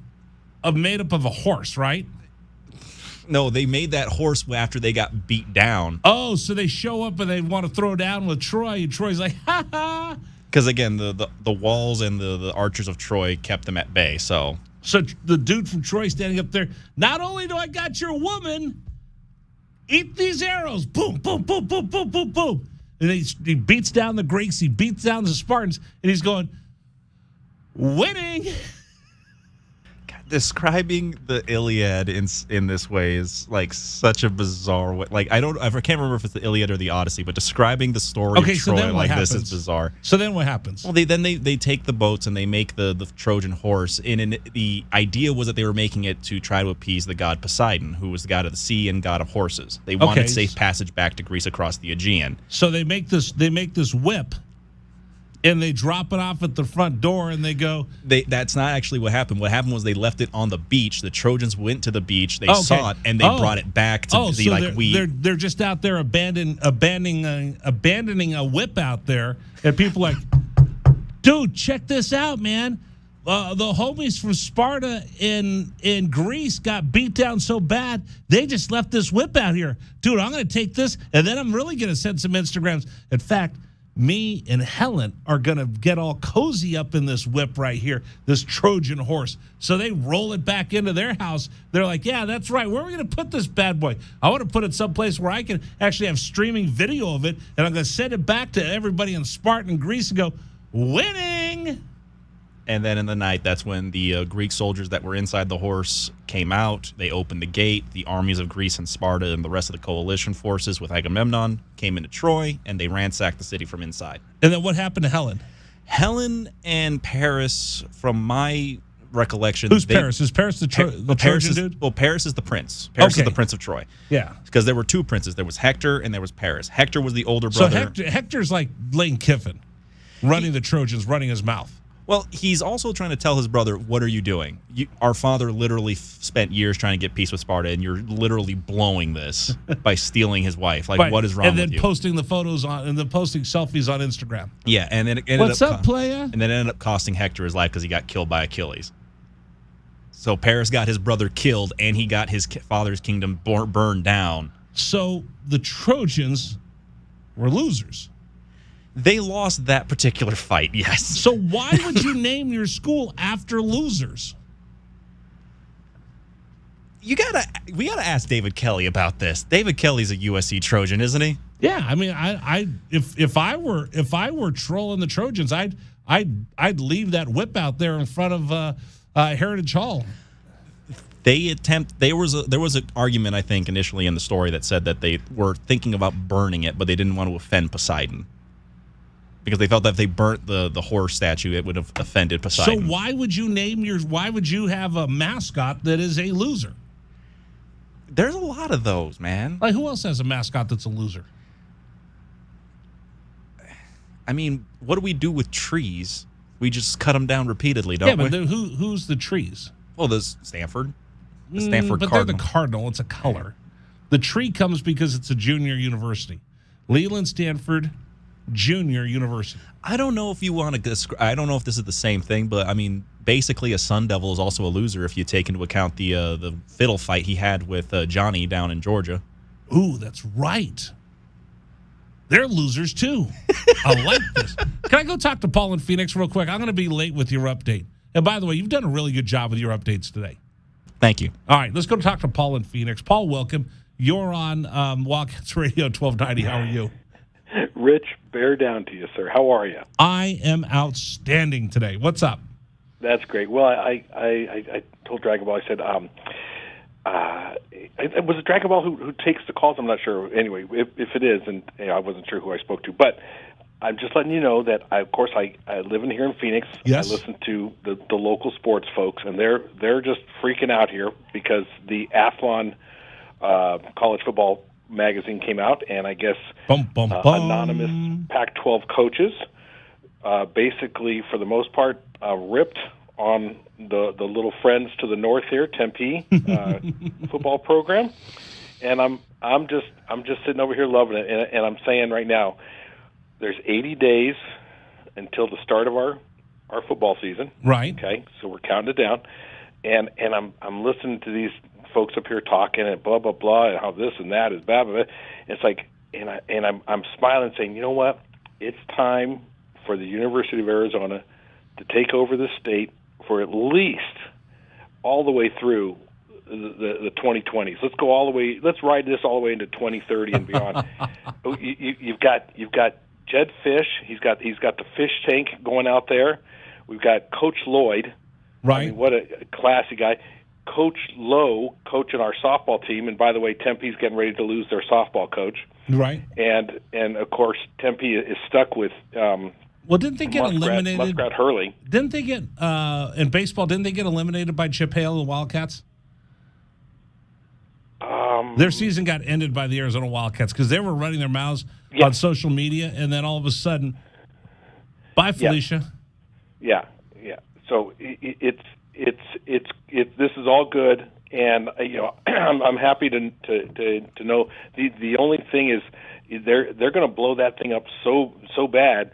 made up of a horse, right? No, they made that horse after they got beat down. Oh, so they show up and they want to throw down with Troy, and Troy's like, "Ha ha." Because, again, the walls and the archers of Troy kept them at bay, So the dude from Troy standing up there, "Not only do I got your woman, eat these arrows." Boom, boom, boom, boom, boom, boom, boom. And he beats down the Greeks. He beats down the Spartans. And he's going, "Winning." Describing the Iliad in this way is like such a bizarre way. Like I can't remember if it's the Iliad or the Odyssey, but describing the story of Troy like this is bizarre. So then what happens? Well, they take the boats and they make the Trojan horse. And the idea was that they were making it to try to appease the god Poseidon, who was the god of the sea and god of horses. They wanted safe passage back to Greece across the Aegean. So they make this whip And they drop it off at the front door, and they go. That's not actually what happened. What happened was they left it on the beach. The Trojans went to the beach. They saw it, and they brought it back to the so they're just out there abandoning a whip out there, and people like, dude, check this out, man. The homies from Sparta in Greece got beat down so bad, they just left this whip out here. Dude, I'm going to take this, and then I'm really going to send some Instagrams. In fact, me and Helen are going to get all cozy up in this whip right here, this Trojan Horse. So they roll it back into their house. They're like, yeah, that's right. Where are we going to put this bad boy? I want to put it someplace where I can actually have streaming video of it, and I'm going to send it back to everybody in Sparta and Greece and go, winning! And then in the night, that's when the Greek soldiers that were inside the horse came out. They opened the gate. The armies of Greece and Sparta and the rest of the coalition forces with Agamemnon came into Troy, and they ransacked the city from inside. And then what happened to Helen? Helen and Paris, from my recollection... Who's Paris? Is Paris the Trojan dude? Well, Paris is the prince. Paris is the prince of Troy. Yeah. Because there were two princes. There was Hector and there was Paris. Hector was the older brother. So Hector's like Lane Kiffin, running the Trojans, running his mouth. Well, he's also trying to tell his brother, what are you doing? Our father literally spent years trying to get peace with Sparta, and you're literally blowing this by stealing his wife. Like, what is wrong with you? And then posting the photos and then posting selfies on Instagram. Yeah, and then it ended What's up, playa? And then it ended up costing Hector his life because he got killed by Achilles. So Paris got his brother killed, and he got his father's kingdom burned down. So the Trojans were losers. They lost that particular fight, yes. So why would you name your school after losers? We gotta ask David Kelly about this. David Kelly's a USC Trojan, isn't he? Yeah, I mean, if I were trolling the Trojans, I'd leave that whip out there in front of Heritage Hall. There was an argument, I think, initially in the story that said that they were thinking about burning it, but they didn't want to offend Poseidon. Because they felt that if they burnt the horse statue, it would have offended Poseidon. So why would you have a mascot that is a loser? There's a lot of those, man. Like, who else has a mascot that's a loser? I mean, what do we do with trees? We just cut them down repeatedly, don't we? Yeah, but who's the trees? Well, there's Stanford. The Stanford but Cardinal. They're the Cardinal. It's a color. The tree comes because it's a junior university. Leland Stanford Junior University. I don't know if you want to. I don't know if this is the same thing, but I mean, basically, a Sun Devil is also a loser if you take into account the fiddle fight he had with Johnny down in Georgia. Ooh, that's right. They're losers too. I like this. Can I go talk to Paul in Phoenix real quick? I'm going to be late with your update. And by the way, you've done a really good job with your updates today. Thank you. All right, let's go talk to Paul in Phoenix. Paul, welcome. You're on Wildcats Radio 1290. How are you? Rich, bear down to you, sir. How are you? I am outstanding today. What's up? That's great. Well, I told Dragon Ball, I said, was it Dragon Ball who takes the calls? I'm not sure. Anyway, if it is, and I wasn't sure who I spoke to, but I'm just letting you know that I live in here in Phoenix. Yes. I listen to the local sports folks, and they're just freaking out here because the Athlon college football magazine came out, and I guess anonymous Pac-12 coaches basically, for the most part, ripped on the little friends to the north here, Tempe football program, and I'm just sitting over here loving it, and I'm saying right now, there's 80 days until the start of our football season. Right. Okay, so we're counting it down, and I'm listening to these folks up here talking and blah blah blah and how this and that is blah blah blah. It's like, and I'm smiling, saying, you know what? It's time for the University of Arizona to take over the state for at least all the way through the 2020s. Let's go all the way. Let's ride this all the way into 2030 and beyond. You've got Jed Fish. He's got the fish tank going out there. We've got Coach Lloyd. Right. I mean, what a classy guy. Coach Lowe coaching our softball team, and by the way, Tempe's getting ready to lose their softball coach. Right. And of course, Tempe is stuck with. Well, didn't they get eliminated? Muskrat Hurley. Didn't they get in baseball? Didn't they get eliminated by Chip Hale, the Wildcats? Their season got ended by the Arizona Wildcats because they were running their mouths on social media, and then all of a sudden, Bye, Felicia. Yeah. So it's this is all good, and I'm happy to know. The only thing is they're going to blow that thing up so bad.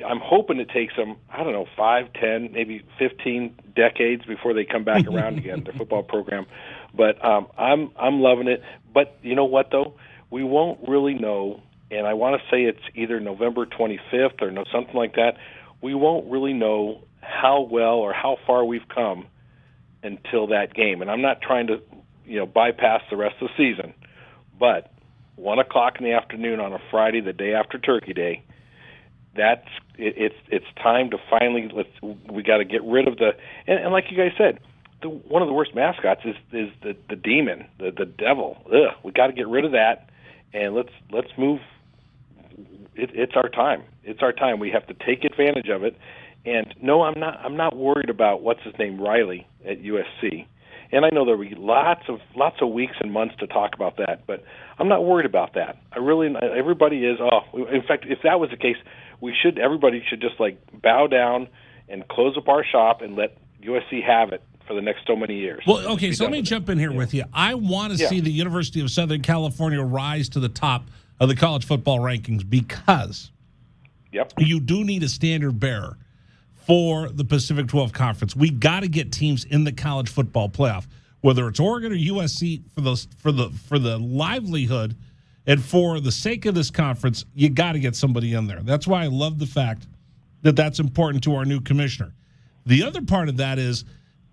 I'm hoping it takes them, 5, 10, maybe 15 decades before they come back around again, their football program. But I'm loving it. But you know what, though? We won't really know, and I want to say it's either November 25th or something like that. We won't really know how well or how far we've come until that game. And I'm not trying to, bypass the rest of the season, but 1:00 in the afternoon on a Friday, the day after Turkey Day, it's time to finally we got to get rid of and like you guys said, one of the worst mascots is the demon, the devil. Ugh, we got to get rid of that, and let's move. It's our time. It's our time. We have to take advantage of it. And no, I'm not worried about what's his name, Riley at USC. And I know there will be lots of weeks and months to talk about that, but I'm not worried about that. Everybody is. In fact, if that was the case, everybody should just bow down and close up our shop and let USC have it for the next so many years. Well, okay, so let me jump in here with you. I want to see the University of Southern California rise to the top of the college football rankings because you do need a standard bearer for the Pacific 12 Conference. We got to get teams in the college football playoff, whether it's Oregon or USC, for the livelihood and for the sake of this conference. You got to get somebody in there. That's why I love the fact that that's important to our new commissioner. The other part of that is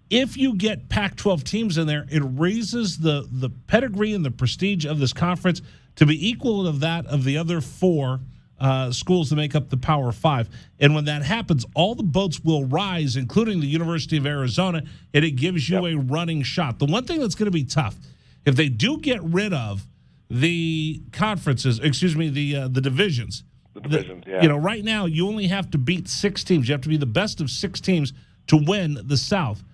if you get Pac-12 teams in there, it raises the pedigree and the prestige of this conference to be equal to that of the other four schools that make up the Power Five. And when that happens, all the boats will rise, including the University of Arizona, and it gives you a running shot. The one thing that's going to be tough, if they do get rid of the conferences, the divisions. The divisions, right now you only have to beat 6 teams. You have to be the best of 6 teams to win the South.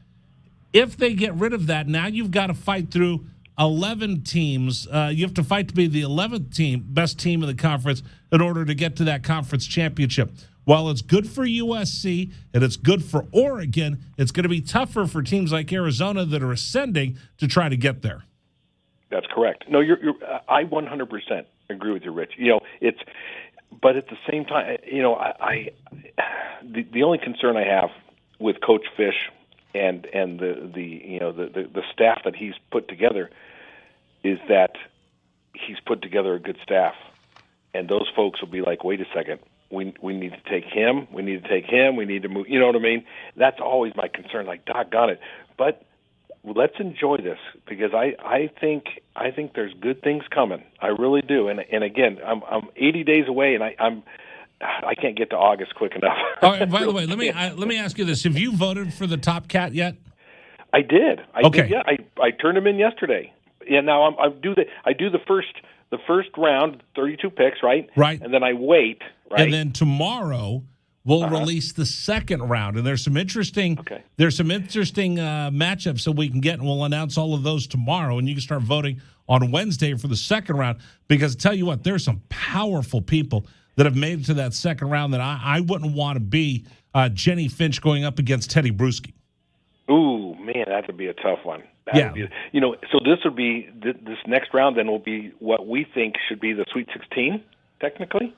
If they get rid of that, now you've got to fight through 11 teams. You have to fight to be the 11th best team in the conference in order to get to that conference championship. While it's good for USC and it's good for Oregon, it's going to be tougher for teams like Arizona that are ascending to try to get there. That's correct. No, I 100% agree with you, Rich. But at the same time, the only concern I have with Coach Fish and the staff that he's put together is that he's put together a good staff, and those folks will be like, wait a second, we need to take him, we need to take him, we need to move. You know what I mean? That's always my concern. Like, doggone it, but let's enjoy this because I think there's good things coming. I really do. And again, I'm 80 days away, and I can't get to August quick enough. All right, by the way, let me ask you this: have you voted for the top cat yet? I did. I did. Yeah, I turned him in yesterday. Yeah. Now I do the first round, 32 picks, right? Right. And then I wait. Right. And then tomorrow we'll release the second round, and there's some interesting matchups that we can get, and we'll announce all of those tomorrow, and you can start voting on Wednesday for the second round. Because I tell you what, there's some powerful people that have made it to that second round that I wouldn't want to be Jenny Finch going up against Teddy Bruschi. Ooh, man, that would be a tough one. So this would be this next round. Then will be what we think should be the Sweet 16. Technically,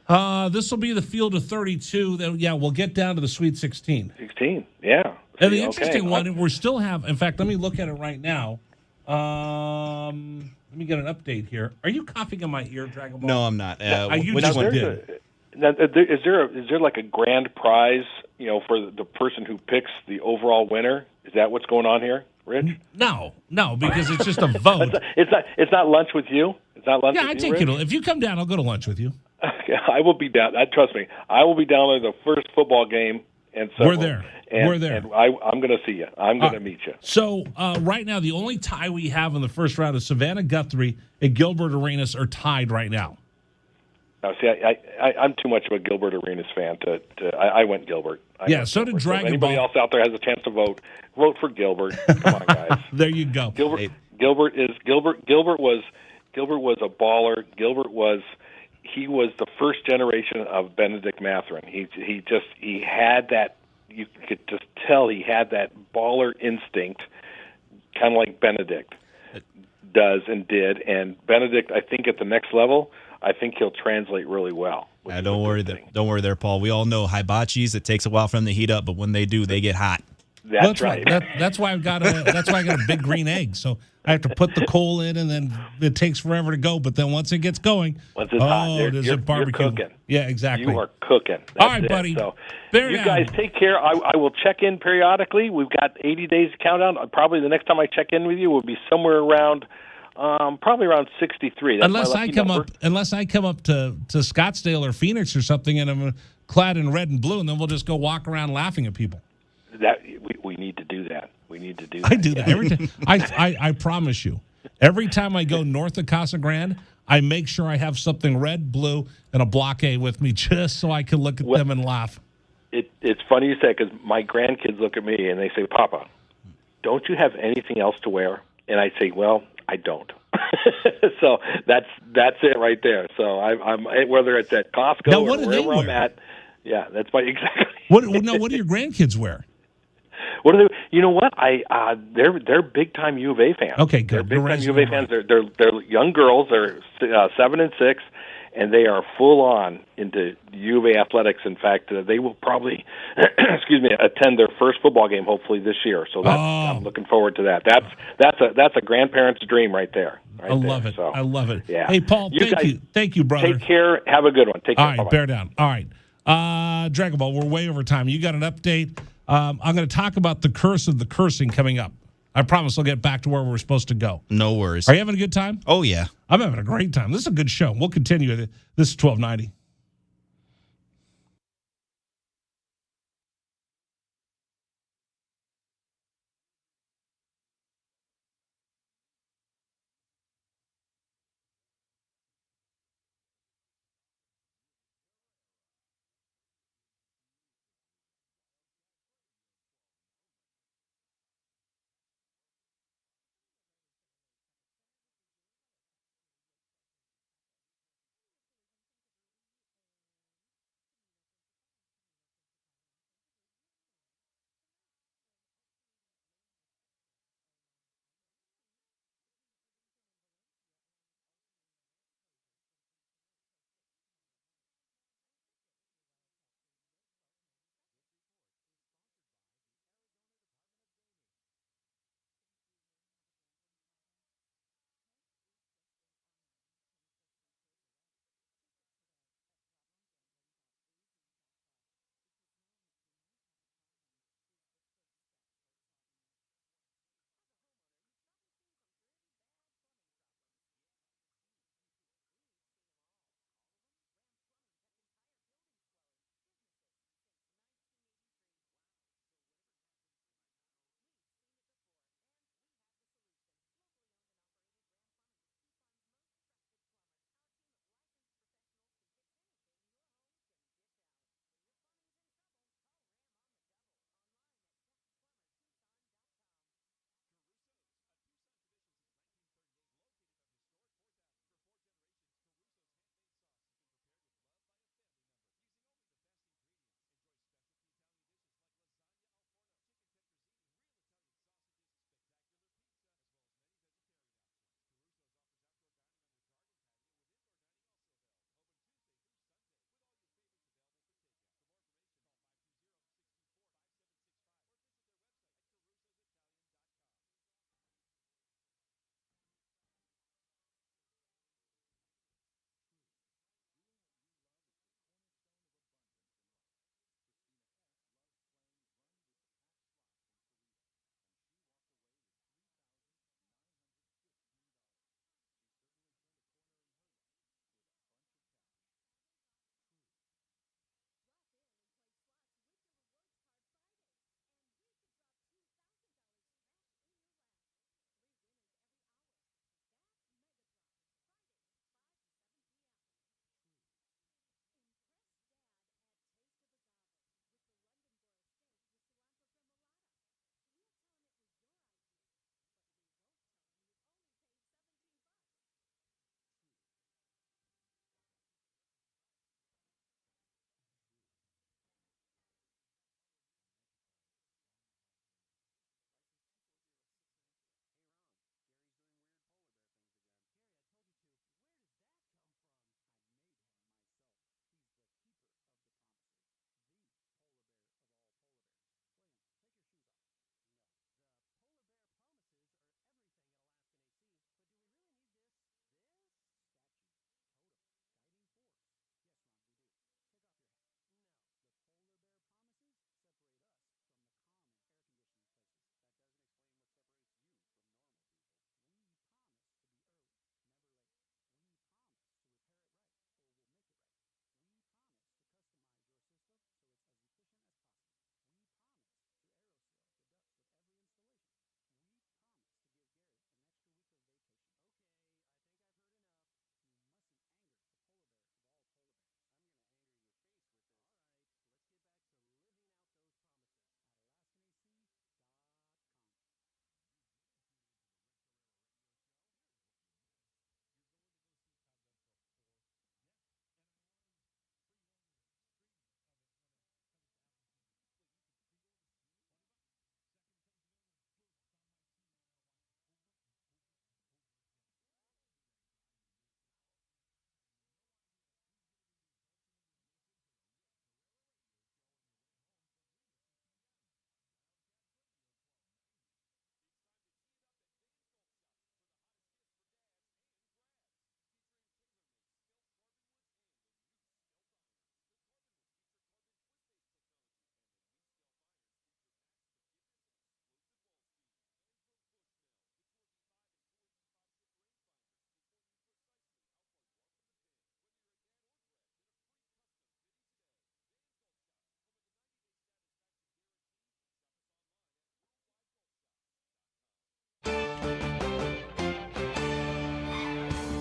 this will be the field of 32. Then, we'll get down to the Sweet 16. 16, yeah. And the interesting one, we still have. In fact, let me look at it right now. Let me get an update here. Are you coughing in my ear, Dragon Ball? No, I'm not. You just did. Is there like a grand prize, for the person who picks the overall winner? Is that what's going on here, Rich? No, because it's just a vote. It's not lunch with you. It's not lunch. Yeah, with I take you. If you come down, I'll go to lunch with you. I will be down. Trust me, I will be down there the first football game. And so we're there. We're there. And I'm going to see you. I'm going to meet you. So right now, the only tie we have in the first round is Savannah Guthrie and Gilbert Arenas are tied right now. Now, see, I'm too much of a Gilbert Arenas fan I went Gilbert. So did Dragon Ball. Anybody else out there has a chance to vote for Gilbert. Come on, guys. There you go. Gilbert was a baller. Gilbert was he was the first generation of Benedict Mathurin. He had that. You could just tell he had that baller instinct, kind of like Benedict does and did. And Benedict, I think at the next level, I think he'll translate really well. Don't worry there, Paul. We all know hibachis. It takes a while for them to heat up, but when they do, they get hot. That's right. That's why I got a big green egg. So I have to put the coal in, and then it takes forever to go. But then once it gets going, once it's hot, you're cooking. Yeah, exactly. You are cooking. That's all right, buddy. So you guys take care. I will check in periodically. We've got 80 days to countdown. Probably the next time I check in with you will be somewhere around. Probably around 63. That's unless I come up to Scottsdale or Phoenix or something, and I'm clad in red and blue, and then we'll just go walk around laughing at people. That we need to do that. I do that every time. I promise you. Every time I go north of Casa Grande, I make sure I have something red, blue, and a blockade with me, just so I can look at them and laugh. It's funny you say, because my grandkids look at me and they say, "Papa, don't you have anything else to wear?" And I say, "Well, I don't." So that's it right there. So I'm whether it's at Costco now, or wherever I'm at. Yeah, that's my exactly. What do your grandkids wear? What are they? You know what? They're big time U of A fans. Okay, good. They're big time U of A fans. They're young girls. They're 7 and 6, and they are full on into U of A athletics. In fact, they will probably, attend their first football game hopefully this year. So I'm looking forward to that. That's a grandparent's dream right there. I love it. So, I love it. Yeah. Hey, Paul, thank you, brother. Take care. Have a good one. Take care. All right, Bye-bye. bear down. All right, Dragon Ball. We're way over time. You got an update? I'm going to talk about the curse of the cursing coming up. I promise I'll get back to where we're supposed to go. No worries. Are you having a good time? Oh, yeah. I'm having a great time. This is a good show. We'll continue it. This is 1290.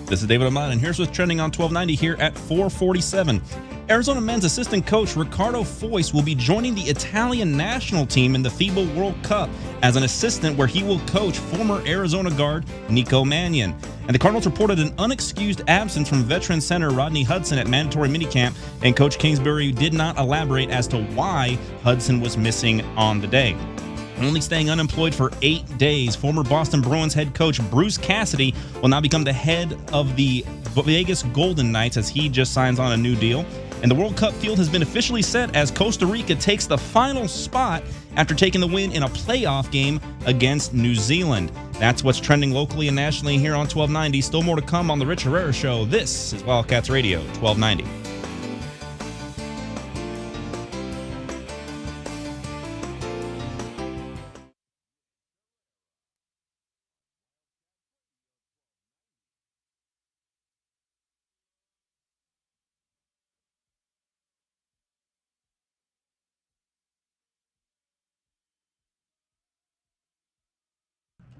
This is David Amon, and here's what's trending on 1290 here at 4:47. Arizona men's assistant coach Ricardo Foyce will be joining the Italian national team in the FIBA World Cup as an assistant, where he will coach former Arizona guard Nico Mannion. And the Cardinals reported an unexcused absence from veteran center Rodney Hudson at mandatory minicamp, and Coach Kingsbury did not elaborate as to why Hudson was missing on the day. Only staying unemployed for 8 days, former Boston Bruins head coach Bruce Cassidy will now become the head of the Vegas Golden Knights as he just signs on a new deal. And the World Cup field has been officially set as Costa Rica takes the final spot after taking the win in a playoff game against New Zealand. That's what's trending locally and nationally here on 1290. Still more to come on The Rich Herrera Show. This is Wildcats Radio 1290.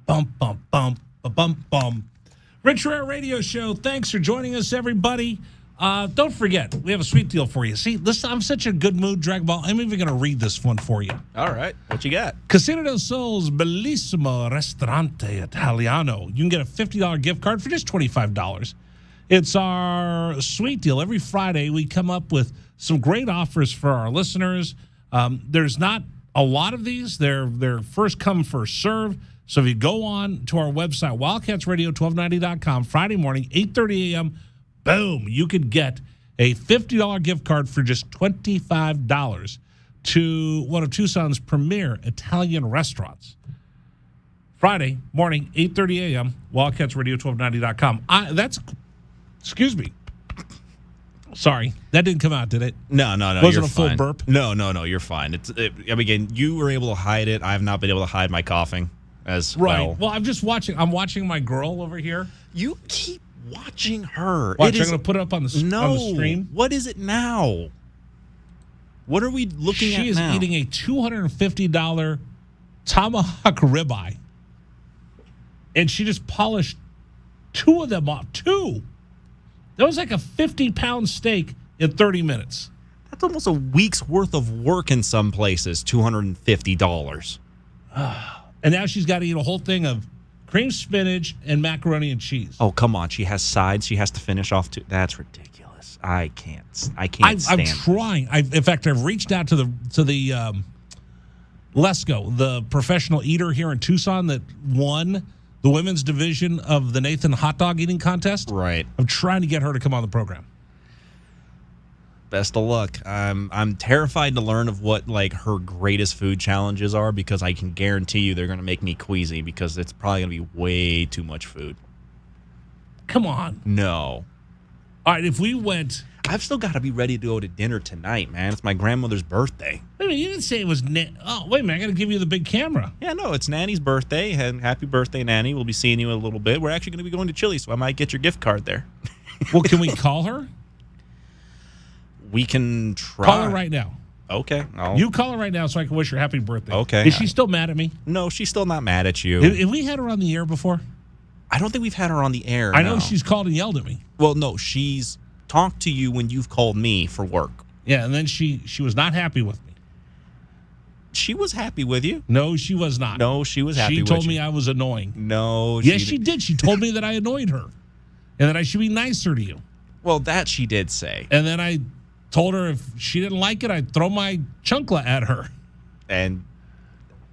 Bum, bum, bum, bum, bum. Rich Herrera Radio Show. Thanks for joining us, everybody. Don't forget, we have a sweet deal for you. See, listen, I'm such a good mood, Drag Ball. I'm even going to read this one for you. All right. What you got? Casino del Sol's Bellissimo Ristorante Italiano. You can get a $50 gift card for just $25. It's our sweet deal. Every Friday, we come up with some great offers for our listeners. There's not a lot of these. They're first come, first serve. So if you go on to our website, wildcatsradio1290.com, Friday morning, 8:30 a.m., boom, you could get a $50 gift card for just $25 to one of Tucson's premier Italian restaurants. Friday morning, 8:30 a.m., wildcatsradio1290.com. Excuse me. Sorry, that didn't come out, did it? No. Wasn't a full burp? No, you're fine. Again, you were able to hide it. I have not been able to hide my coughing as well. Well, I'm watching my girl over here. You keep watching her. Watch, I'm going to put it up on the stream. What is it now? What are we looking at now? She is eating a $250 tomahawk ribeye. And she just polished 2 of them off. 2. That was like a 50-pound steak in 30 minutes. That's almost a week's worth of work in some places, $250. And now she's got to eat a whole thing of cream spinach and macaroni and cheese. Oh, come on. She has sides she has to finish off too. That's ridiculous. I can't stand I'm trying. In fact, I've reached out to the Lesko, the professional eater here in Tucson that won the women's division of the Nathan hot dog eating contest. Right. I'm trying to get her to come on the program. Best of luck. I'm terrified to learn of what her greatest food challenges are, because I can guarantee you they're going to make me queasy, because it's probably going to be way too much food. Come on. No. All right, if we went... I've still got to be ready to go to dinner tonight, man. It's my grandmother's birthday. Wait a minute, you didn't say it was... Oh, wait a minute, I got to give you the big camera. Yeah, no, it's Nanny's birthday, and happy birthday, Nanny. We'll be seeing you in a little bit. We're actually going to be going to Chili, so I might get your gift card there. Well, can we call her? We can try. Call her right now. Okay. You call her right now so I can wish her happy birthday. Okay. Is she still mad at me? No, she's still not mad at you. Have we had her on the air before? I don't think we've had her on the air. I know she's called and yelled at me. Well, no, she's talked to you when you've called me for work. Yeah, and then she was not happy with me. She was happy with you. No, she was not. No, she was happy with you. She told me I was annoying. No. Yes, she did. She told me that I annoyed her and that I should be nicer to you. Well, that she did say. And then I told her if she didn't like it, I'd throw my chunkla at her. And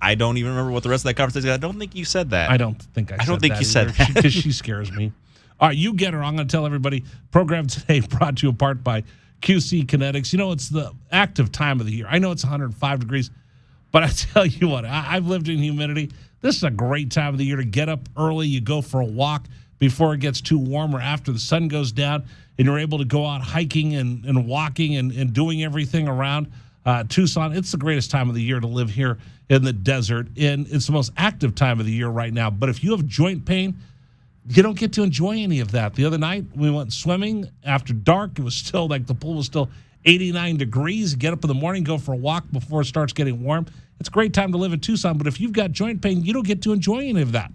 I don't even remember what the rest of that conversation. I don't think you said that. I don't think I said that. I don't think you said that. Because she scares me. All right, you get her. I'm going to tell everybody. Program today brought to you apart by QC Kinetics. You know, it's the active time of the year. I know it's 105 degrees, but I tell you what, I've lived in humidity. This is a great time of the year to get up early. You go for a walk before it gets too warm or after the sun goes down, and you're able to go out hiking and walking and doing everything around Tucson. It's the greatest time of the year to live here in the desert, and it's the most active time of the year right now. But if you have joint pain, you don't get to enjoy any of that. The other night, we went swimming after dark. It was still the pool was still 89 degrees. Get up in the morning, go for a walk before it starts getting warm. It's a great time to live in Tucson, but if you've got joint pain, you don't get to enjoy any of that.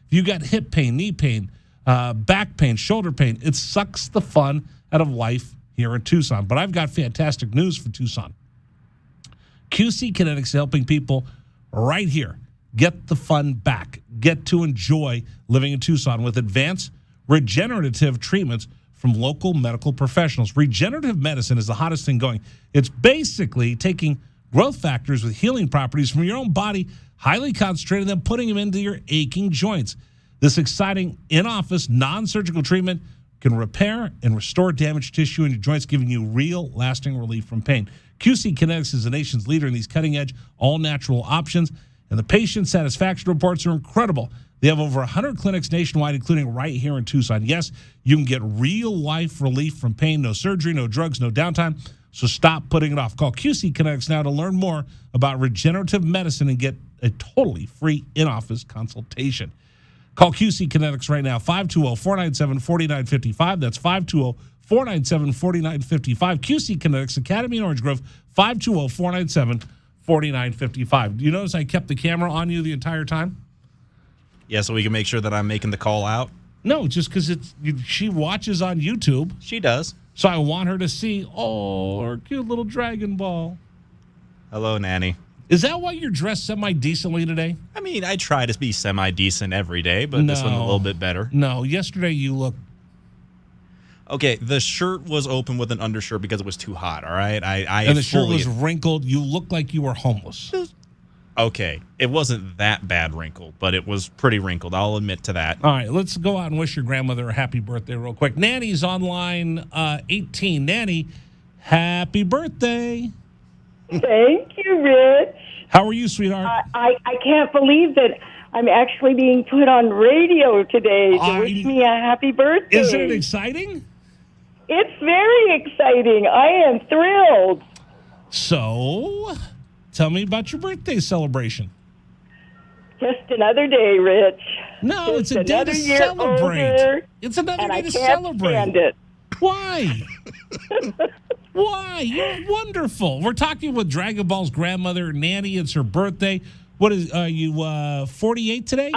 If you've got hip pain, knee pain, back pain, shoulder pain. It sucks the fun out of life here in Tucson. But I've got fantastic news for Tucson. QC Kinetics is helping people right here get the fun back, get to enjoy living in Tucson with advanced regenerative treatments from local medical professionals. Regenerative medicine is the hottest thing going. It's basically taking growth factors with healing properties from your own body, highly concentrated, then putting them into your aching joints. This exciting in-office, non-surgical treatment can repair and restore damaged tissue in your joints, giving you real, lasting relief from pain. QC Kinetics is the nation's leader in these cutting-edge, all-natural options, and the patient satisfaction reports are incredible. They have over 100 clinics nationwide, including right here in Tucson. Yes, you can get real-life relief from pain, no surgery, no drugs, no downtime, so stop putting it off. Call QC Kinetics now to learn more about regenerative medicine and get a totally free in-office consultation. Call QC Kinetics right now, 520-497-4955. That's 520-497-4955. QC Kinetics, Academy in Orange Grove, 520-497-4955. Do you notice I kept the camera on you the entire time? Yeah, so we can make sure that I'm making the call out? No, just because she watches on YouTube. She does. So I want her to see, her cute little Dragon Ball. Hello, Nanny. Is that why you're dressed semi-decently today? I mean, I try to be semi-decent every day, but this one's a little bit better. No, yesterday you looked... Okay, the shirt was open with an undershirt because it was too hot, all right? And the shirt was wrinkled. You looked like you were homeless. Okay, it wasn't that bad wrinkled, but it was pretty wrinkled. I'll admit to that. All right, let's go out and wish your grandmother a happy birthday real quick. Nanny's on line 18. Nanny, happy birthday. Thank you, Rich. How are you, sweetheart? I can't believe that I'm actually being put on radio today to wish me a happy birthday. Isn't it exciting? It's very exciting. I am thrilled. So, tell me about your birthday celebration. Just another day, Rich. No, Just it's a day to celebrate. It's another day to celebrate. Stand it. Why? Why? You're wonderful. We're talking with Dragon Ball's grandmother, Nanny. It's her birthday. What is, are you 48 today?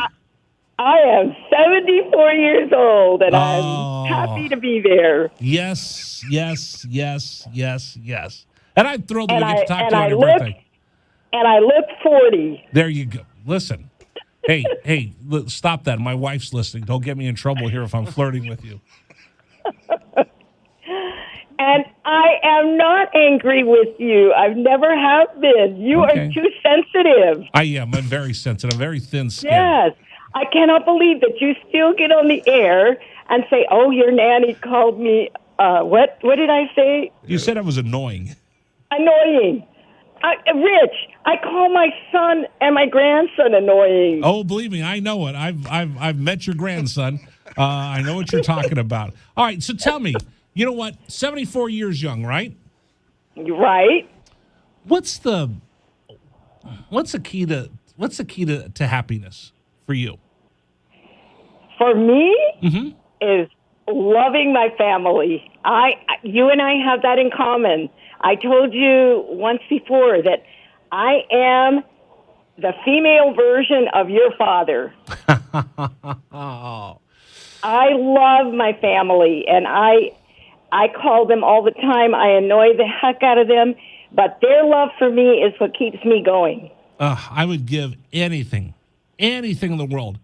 I am 74 years old, and I'm happy to be there. Yes, yes, yes, yes, yes. And I'm thrilled that we get to talk to you on your birthday. And I look 40. There you go. Listen. Hey, stop that. My wife's listening. Don't get me in trouble here if I'm flirting with you. And I am not angry with you. I've never have been. You are too sensitive. I am. I'm very sensitive. I'm very thin-skinned. Yes. I cannot believe that you still get on the air and say, "Oh, your nanny called me." What did I say? You said I was annoying. Annoying. Rich, I call my son and my grandson annoying. Oh, believe me, I know it. I've met your grandson. I know what you're talking about. All right, so tell me, you know what? 74 years young, right? Right. What's the key to happiness for you? For me, is loving my family. You and I have that in common. I told you once before that I am the female version of your father. I love my family, and I call them all the time. I annoy the heck out of them, but their love for me is what keeps me going. I would give anything in the world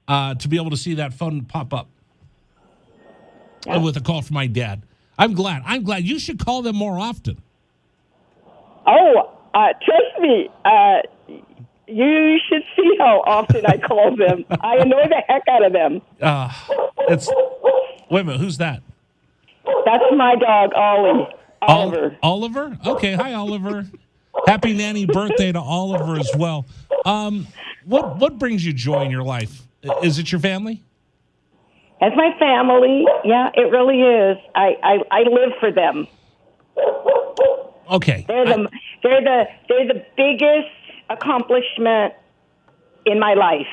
to be able to see that phone pop up with a call from my dad. I'm glad. You should call them more often. Oh, trust me. You should see how often I call them. I annoy the heck out of them. Wait a minute. Who's that? That's my dog, Ollie. Oliver. Oliver? Okay. Hi, Oliver. Happy nanny birthday to Oliver as well. What brings you joy in your life? Is it your family? It's my family. Yeah, it really is. I live for them. Okay. They're the biggest accomplishment in my life.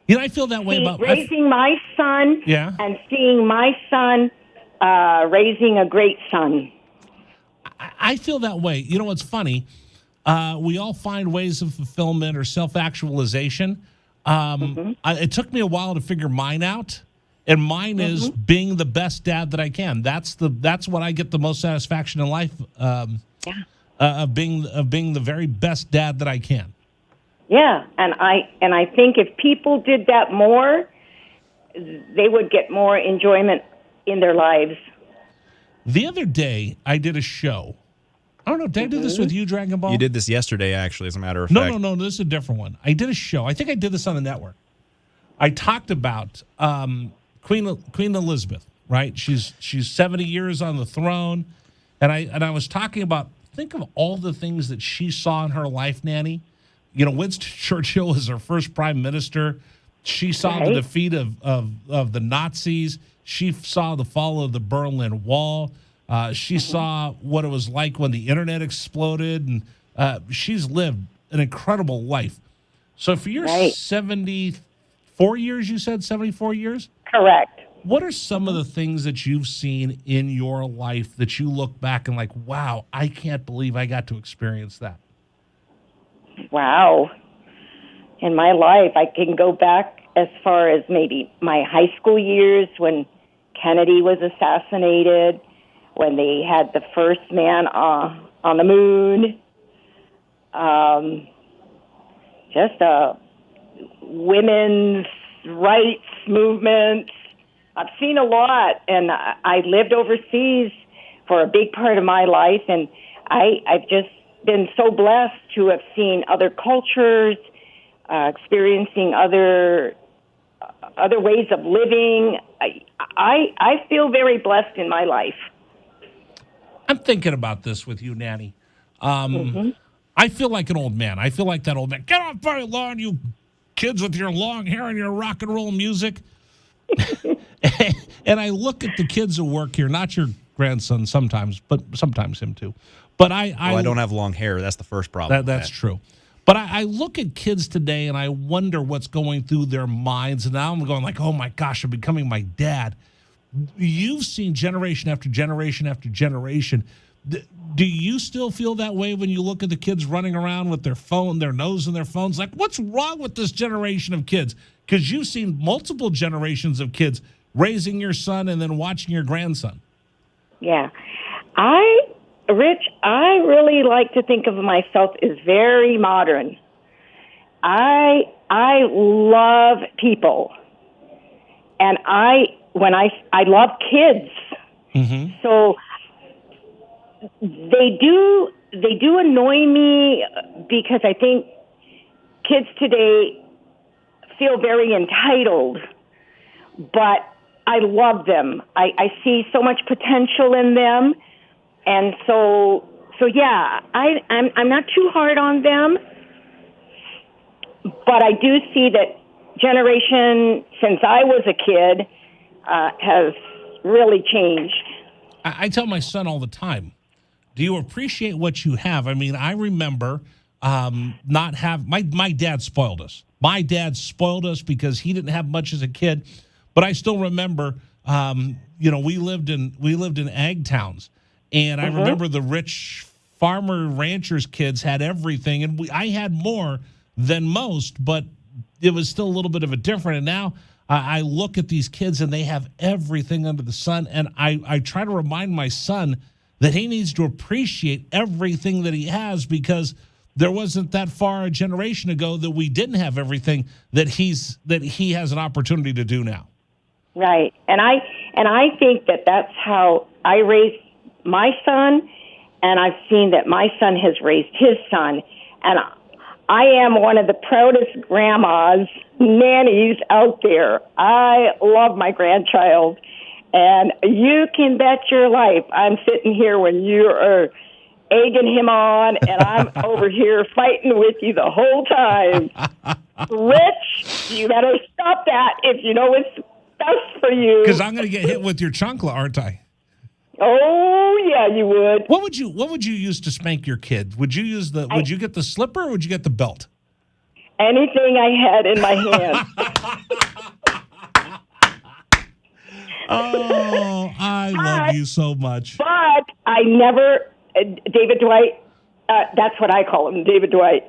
You know, I feel that way about raising my son. Yeah. And seeing my son raising a great son. I feel that way. You know what's funny? We all find ways of fulfillment or self-actualization. It took me a while to figure mine out, And mine is being the best dad that I can. That's what I get the most satisfaction in life, of being the very best dad that I can. Yeah, and I think if people did that more, they would get more enjoyment in their lives. The other day, I did a show. I don't know, did I do this with you, Dragon Ball? You did this yesterday, actually, as a matter of fact. No, this is a different one. I did a show. I think I did this on the network. I talked about Queen Elizabeth, right? She's 70 years on the throne, and I was talking about, think of all the things that she saw in her life, Nanny. You know, Winston Churchill was her first prime minister. She saw the defeat of the Nazis. She saw the fall of the Berlin Wall. She saw what it was like when the internet exploded, and she's lived an incredible life. So for your 74 years, you said 74 years? Correct. What are some of the things that you've seen in your life that you look back and like, wow, I can't believe I got to experience that? Wow. In my life, I can go back as far as maybe my high school years when Kennedy was assassinated, when they had the first man on the moon, just women's rights movements. I've seen a lot, and I lived overseas for a big part of my life, and I've just been so blessed to have seen other cultures, experiencing other ways of living. I feel very blessed in my life. I'm thinking about this with you, Nanny. I feel like an old man. I feel like that old man. Get off my lawn, you kids with your long hair and your rock and roll music. And I look at the kids who work here, not your grandson sometimes, but sometimes him too. But I don't have long hair. That's the first problem. That's true. But I look at kids today and I wonder what's going through their minds. And now I'm going like, oh my gosh, I'm becoming my dad. You've seen generation after generation after generation. Do you still feel that way when you look at the kids running around with their phone, their nose in their phones? Like, what's wrong with this generation of kids? Because you've seen multiple generations of kids raising your son and then watching your grandson. Yeah. Rich, I really like to think of myself as very modern. I love people. And I love kids. Mm-hmm. So they do annoy me because I think kids today feel very entitled, but I love them. I see so much potential in them. And so yeah, I'm not too hard on them, but I do see that generation since I was a kid has really changed. I tell my son all the time, do you appreciate what you have? I mean, I remember my dad spoiled us. My dad spoiled us because he didn't have much as a kid, but I still remember, we lived in ag towns. And I remember the rich farmer ranchers' kids had everything, and I had more than most, but it was still a little bit of a different. And now I look at these kids, and they have everything under the sun, and I try to remind my son that he needs to appreciate everything that he has, because there wasn't that far a generation ago that we didn't have everything that he has an opportunity to do now. Right, and I think that that's how I raised my son, and I've seen that my son has raised his son, and I am one of the proudest grandmas, nannies out there. I love my grandchild, and you can bet your life I'm sitting here when you are egging him on, and I'm over here fighting with you the whole time. Rich, you better stop that if you know what's best for you. Because I'm going to get hit with your chancla, aren't I? Oh yeah, you would. What would you use to spank your kid? Would you use would you get the slipper or would you get the belt? Anything I had in my hand. Oh, I love you so much. But I never, David Dwight, that's what I call him, David Dwight,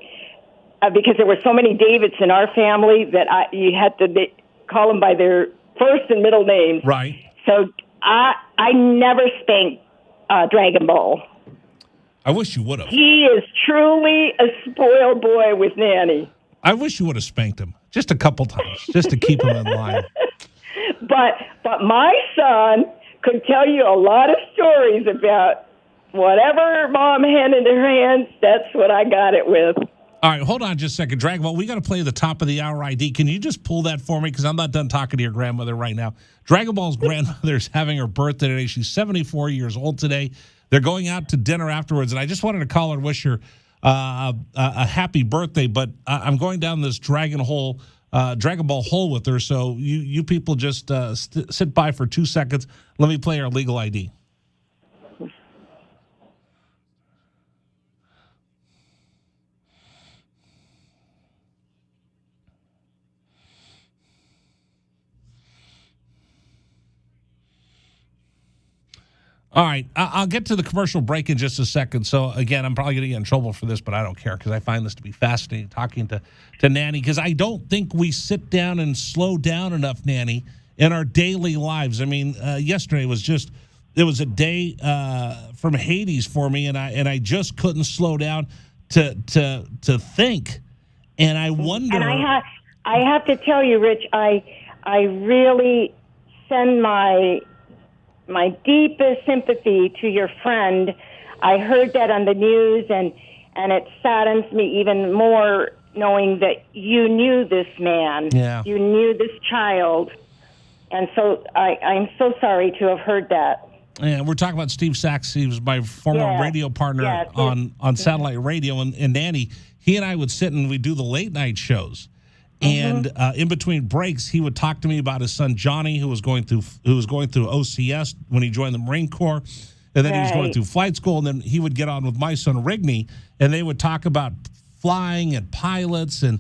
because there were so many Davids in our family that you had to call them by their first and middle names. Right. So I never spanked Dragon Ball. I wish you would have. He is truly a spoiled boy with Nanny. I wish you would have spanked him just a couple times, just to keep him in line. But my son could tell you a lot of stories about whatever mom had in her hands. That's what I got it with. All right, hold on just a second. Dragon Ball, we got to play the top of the hour ID. Can you just pull that for me? Because I'm not done talking to your grandmother right now. Dragon Ball's grandmother's having her birthday today. She's 74 years old today. They're going out to dinner afterwards, and I just wanted to call her and wish her a happy birthday. But I'm going down this Dragon Ball hole with her, so you people just sit by for 2 seconds. Let me play our legal ID. All right, I'll get to the commercial break in just a second. So, again, I'm probably going to get in trouble for this, but I don't care because I find this to be fascinating, talking to Nanny, because I don't think we sit down and slow down enough, Nanny, in our daily lives. I mean, yesterday was it was a day from Hades for me, and I just couldn't slow down to think. And I wonder. And I have to tell you, Rich, I really send my deepest sympathy to your friend. I heard that on the news, and it saddens me even more knowing that you knew this man. Yeah. You knew this child. And so I'm so sorry to have heard that. Yeah, we're talking about Steve Sachs. He was my former radio partner on satellite radio. And Nanny, he and I would sit and we'd do the late night shows. And in between breaks, he would talk to me about his son Johnny, who was going through OCS when he joined the Marine Corps, and then he was going through flight school. And then he would get on with my son Rigney, and they would talk about flying and pilots. And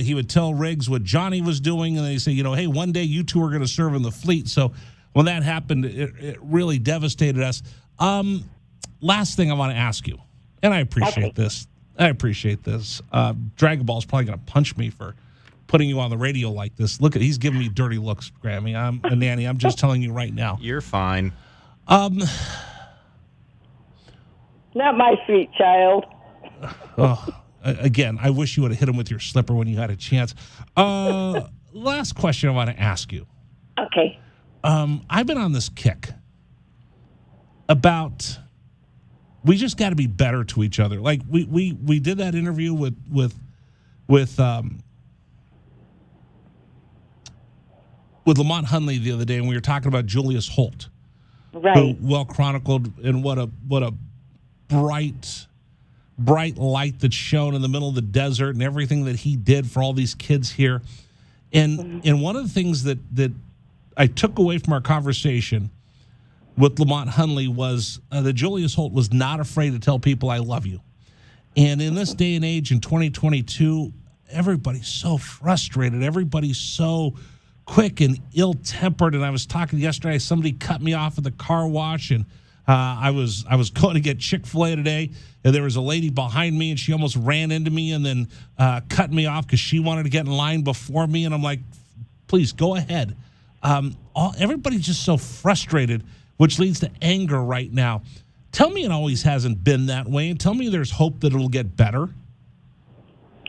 he would tell Riggs what Johnny was doing, and they say, hey, one day you two are going to serve in the fleet. So when that happened, it really devastated us. Last thing I want to ask you, and I appreciate this. Dragon Ball is probably going to punch me for putting you on the radio like this. Look, he's giving me dirty looks, Grammy. I'm a Nanny. I'm just telling you right now. You're fine. Not my sweet child. Again, I wish you would have hit him with your slipper when you had a chance. Last question I want to ask you. Okay. I've been on this kick about we just got to be better to each other. Like we did that interview with Lamont Hunley the other day, and we were talking about Julius Holt, who well chronicled, and what a bright light that's shown in the middle of the desert, and everything that he did for all these kids here. And one of the things that I took away from our conversation with Lamont Hunley was that Julius Holt was not afraid to tell people, I love you. And in this day and age, in 2022, everybody's so frustrated. Everybody's so quick and ill-tempered. And I was talking yesterday, somebody cut me off at the car wash, and I was going to get Chick-fil-A today, and there was a lady behind me, and she almost ran into me and then cut me off because she wanted to get in line before me. And I'm like, please, go ahead. Everybody's just so frustrated, which leads to anger right now. Tell me it always hasn't been that way, and tell me there's hope that it'll get better.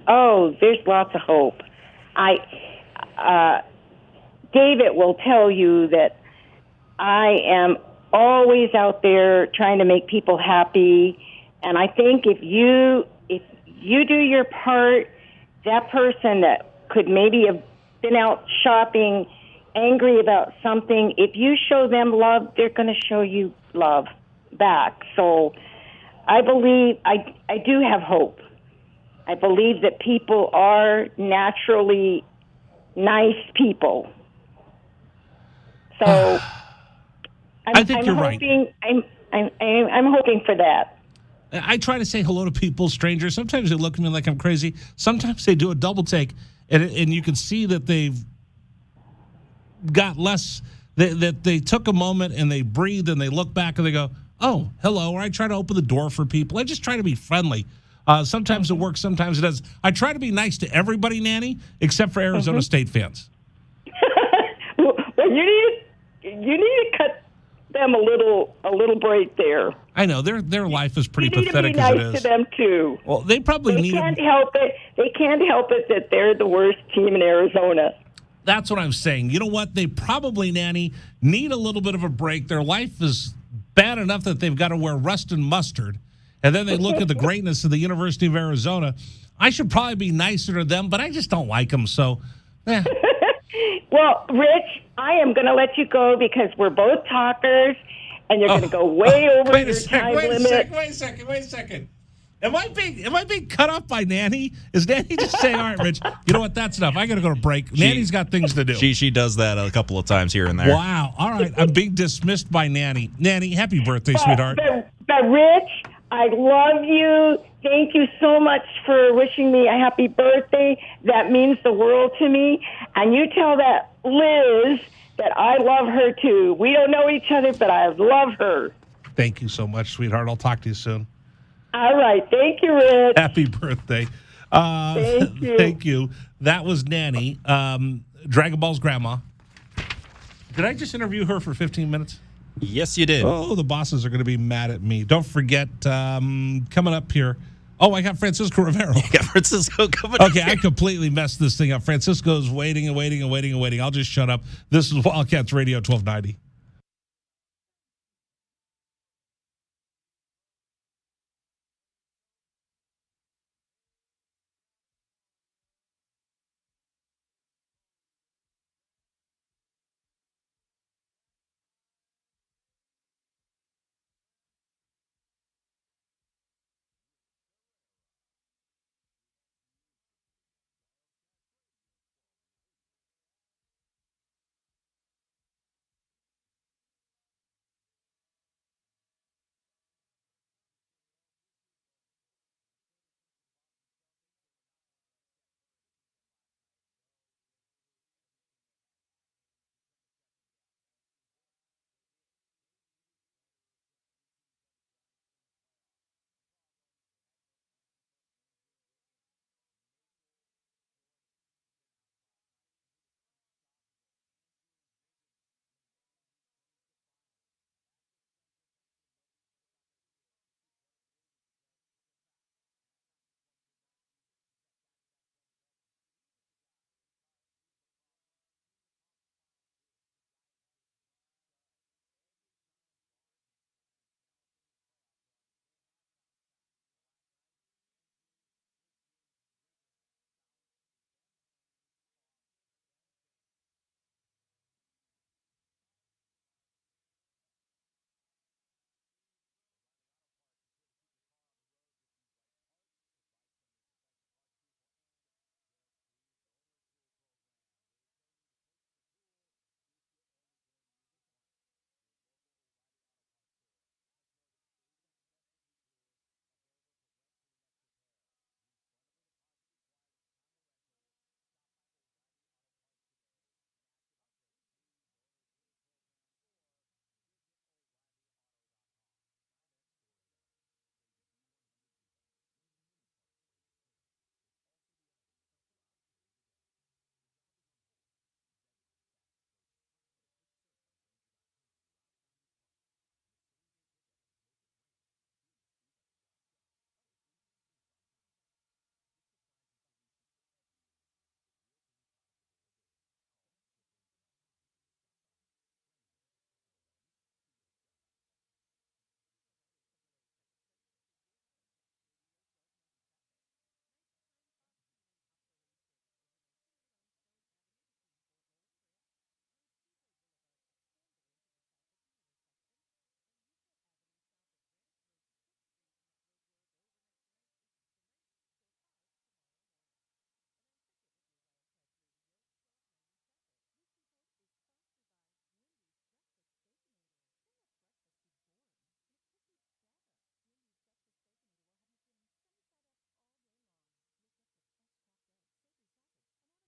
Oh, there's lots of hope. David will tell you that I am always out there trying to make people happy, and I think if you do your part, that person that could maybe have been out shopping, angry about something, if you show them love, they're going to show you love back. So I believe I do have hope. I believe that people are naturally nice people. So I think you're right. I'm hoping for that. I try to say hello to people, strangers. Sometimes they look at me like I'm crazy. Sometimes they do a double take, and you can see that they've got less, that they took a moment and they breathed and they look back and they go, oh, hello. Or I try to open the door for people. I just try to be friendly. Sometimes it works, sometimes it doesn't. I try to be nice to everybody, Nanny, except for Arizona State fans. Well, you need to cut them a little break there. I know their life is pretty you need pathetic to be as nice it is. to them too. Well, they probably need. Can't help it. They can't help it that they're the worst team in Arizona. That's what I'm saying. You know what? They probably, Nanny, need a little bit of a break. Their life is bad enough that they've got to wear rust and mustard. And then they look at the greatness of the University of Arizona. I should probably be nicer to them, but I just don't like them. So, Well, Rich, I am going to let you go because we're both talkers, and you're going to go way over your time limit. Wait a second. Am I being cut off by Nanny? Is Nanny just saying, all right, Rich, you know what? That's enough. I got to go to break. Nanny's got things to do. She does that a couple of times here and there. Wow. All right. I'm being dismissed by Nanny. Nanny, happy birthday, sweetheart. But Rich, I love you. Thank you so much for wishing me a happy birthday. That means the world to me. And you tell that Liz that I love her too. We don't know each other, but I love her. Thank you so much, sweetheart. I'll talk to you soon. All right. Thank you, Rich. Happy birthday. Thank you. Thank you. That was Nanny, Dragon Ball's grandma. Did I just interview her for 15 minutes? Yes, you did. Oh, the bosses are going to be mad at me. Don't forget, coming up here. Oh, I got Francisco Rivero. Yeah, Francisco coming Okay, up I completely messed this thing up. Francisco's waiting. I'll just shut up. This is Wildcats Radio 1290.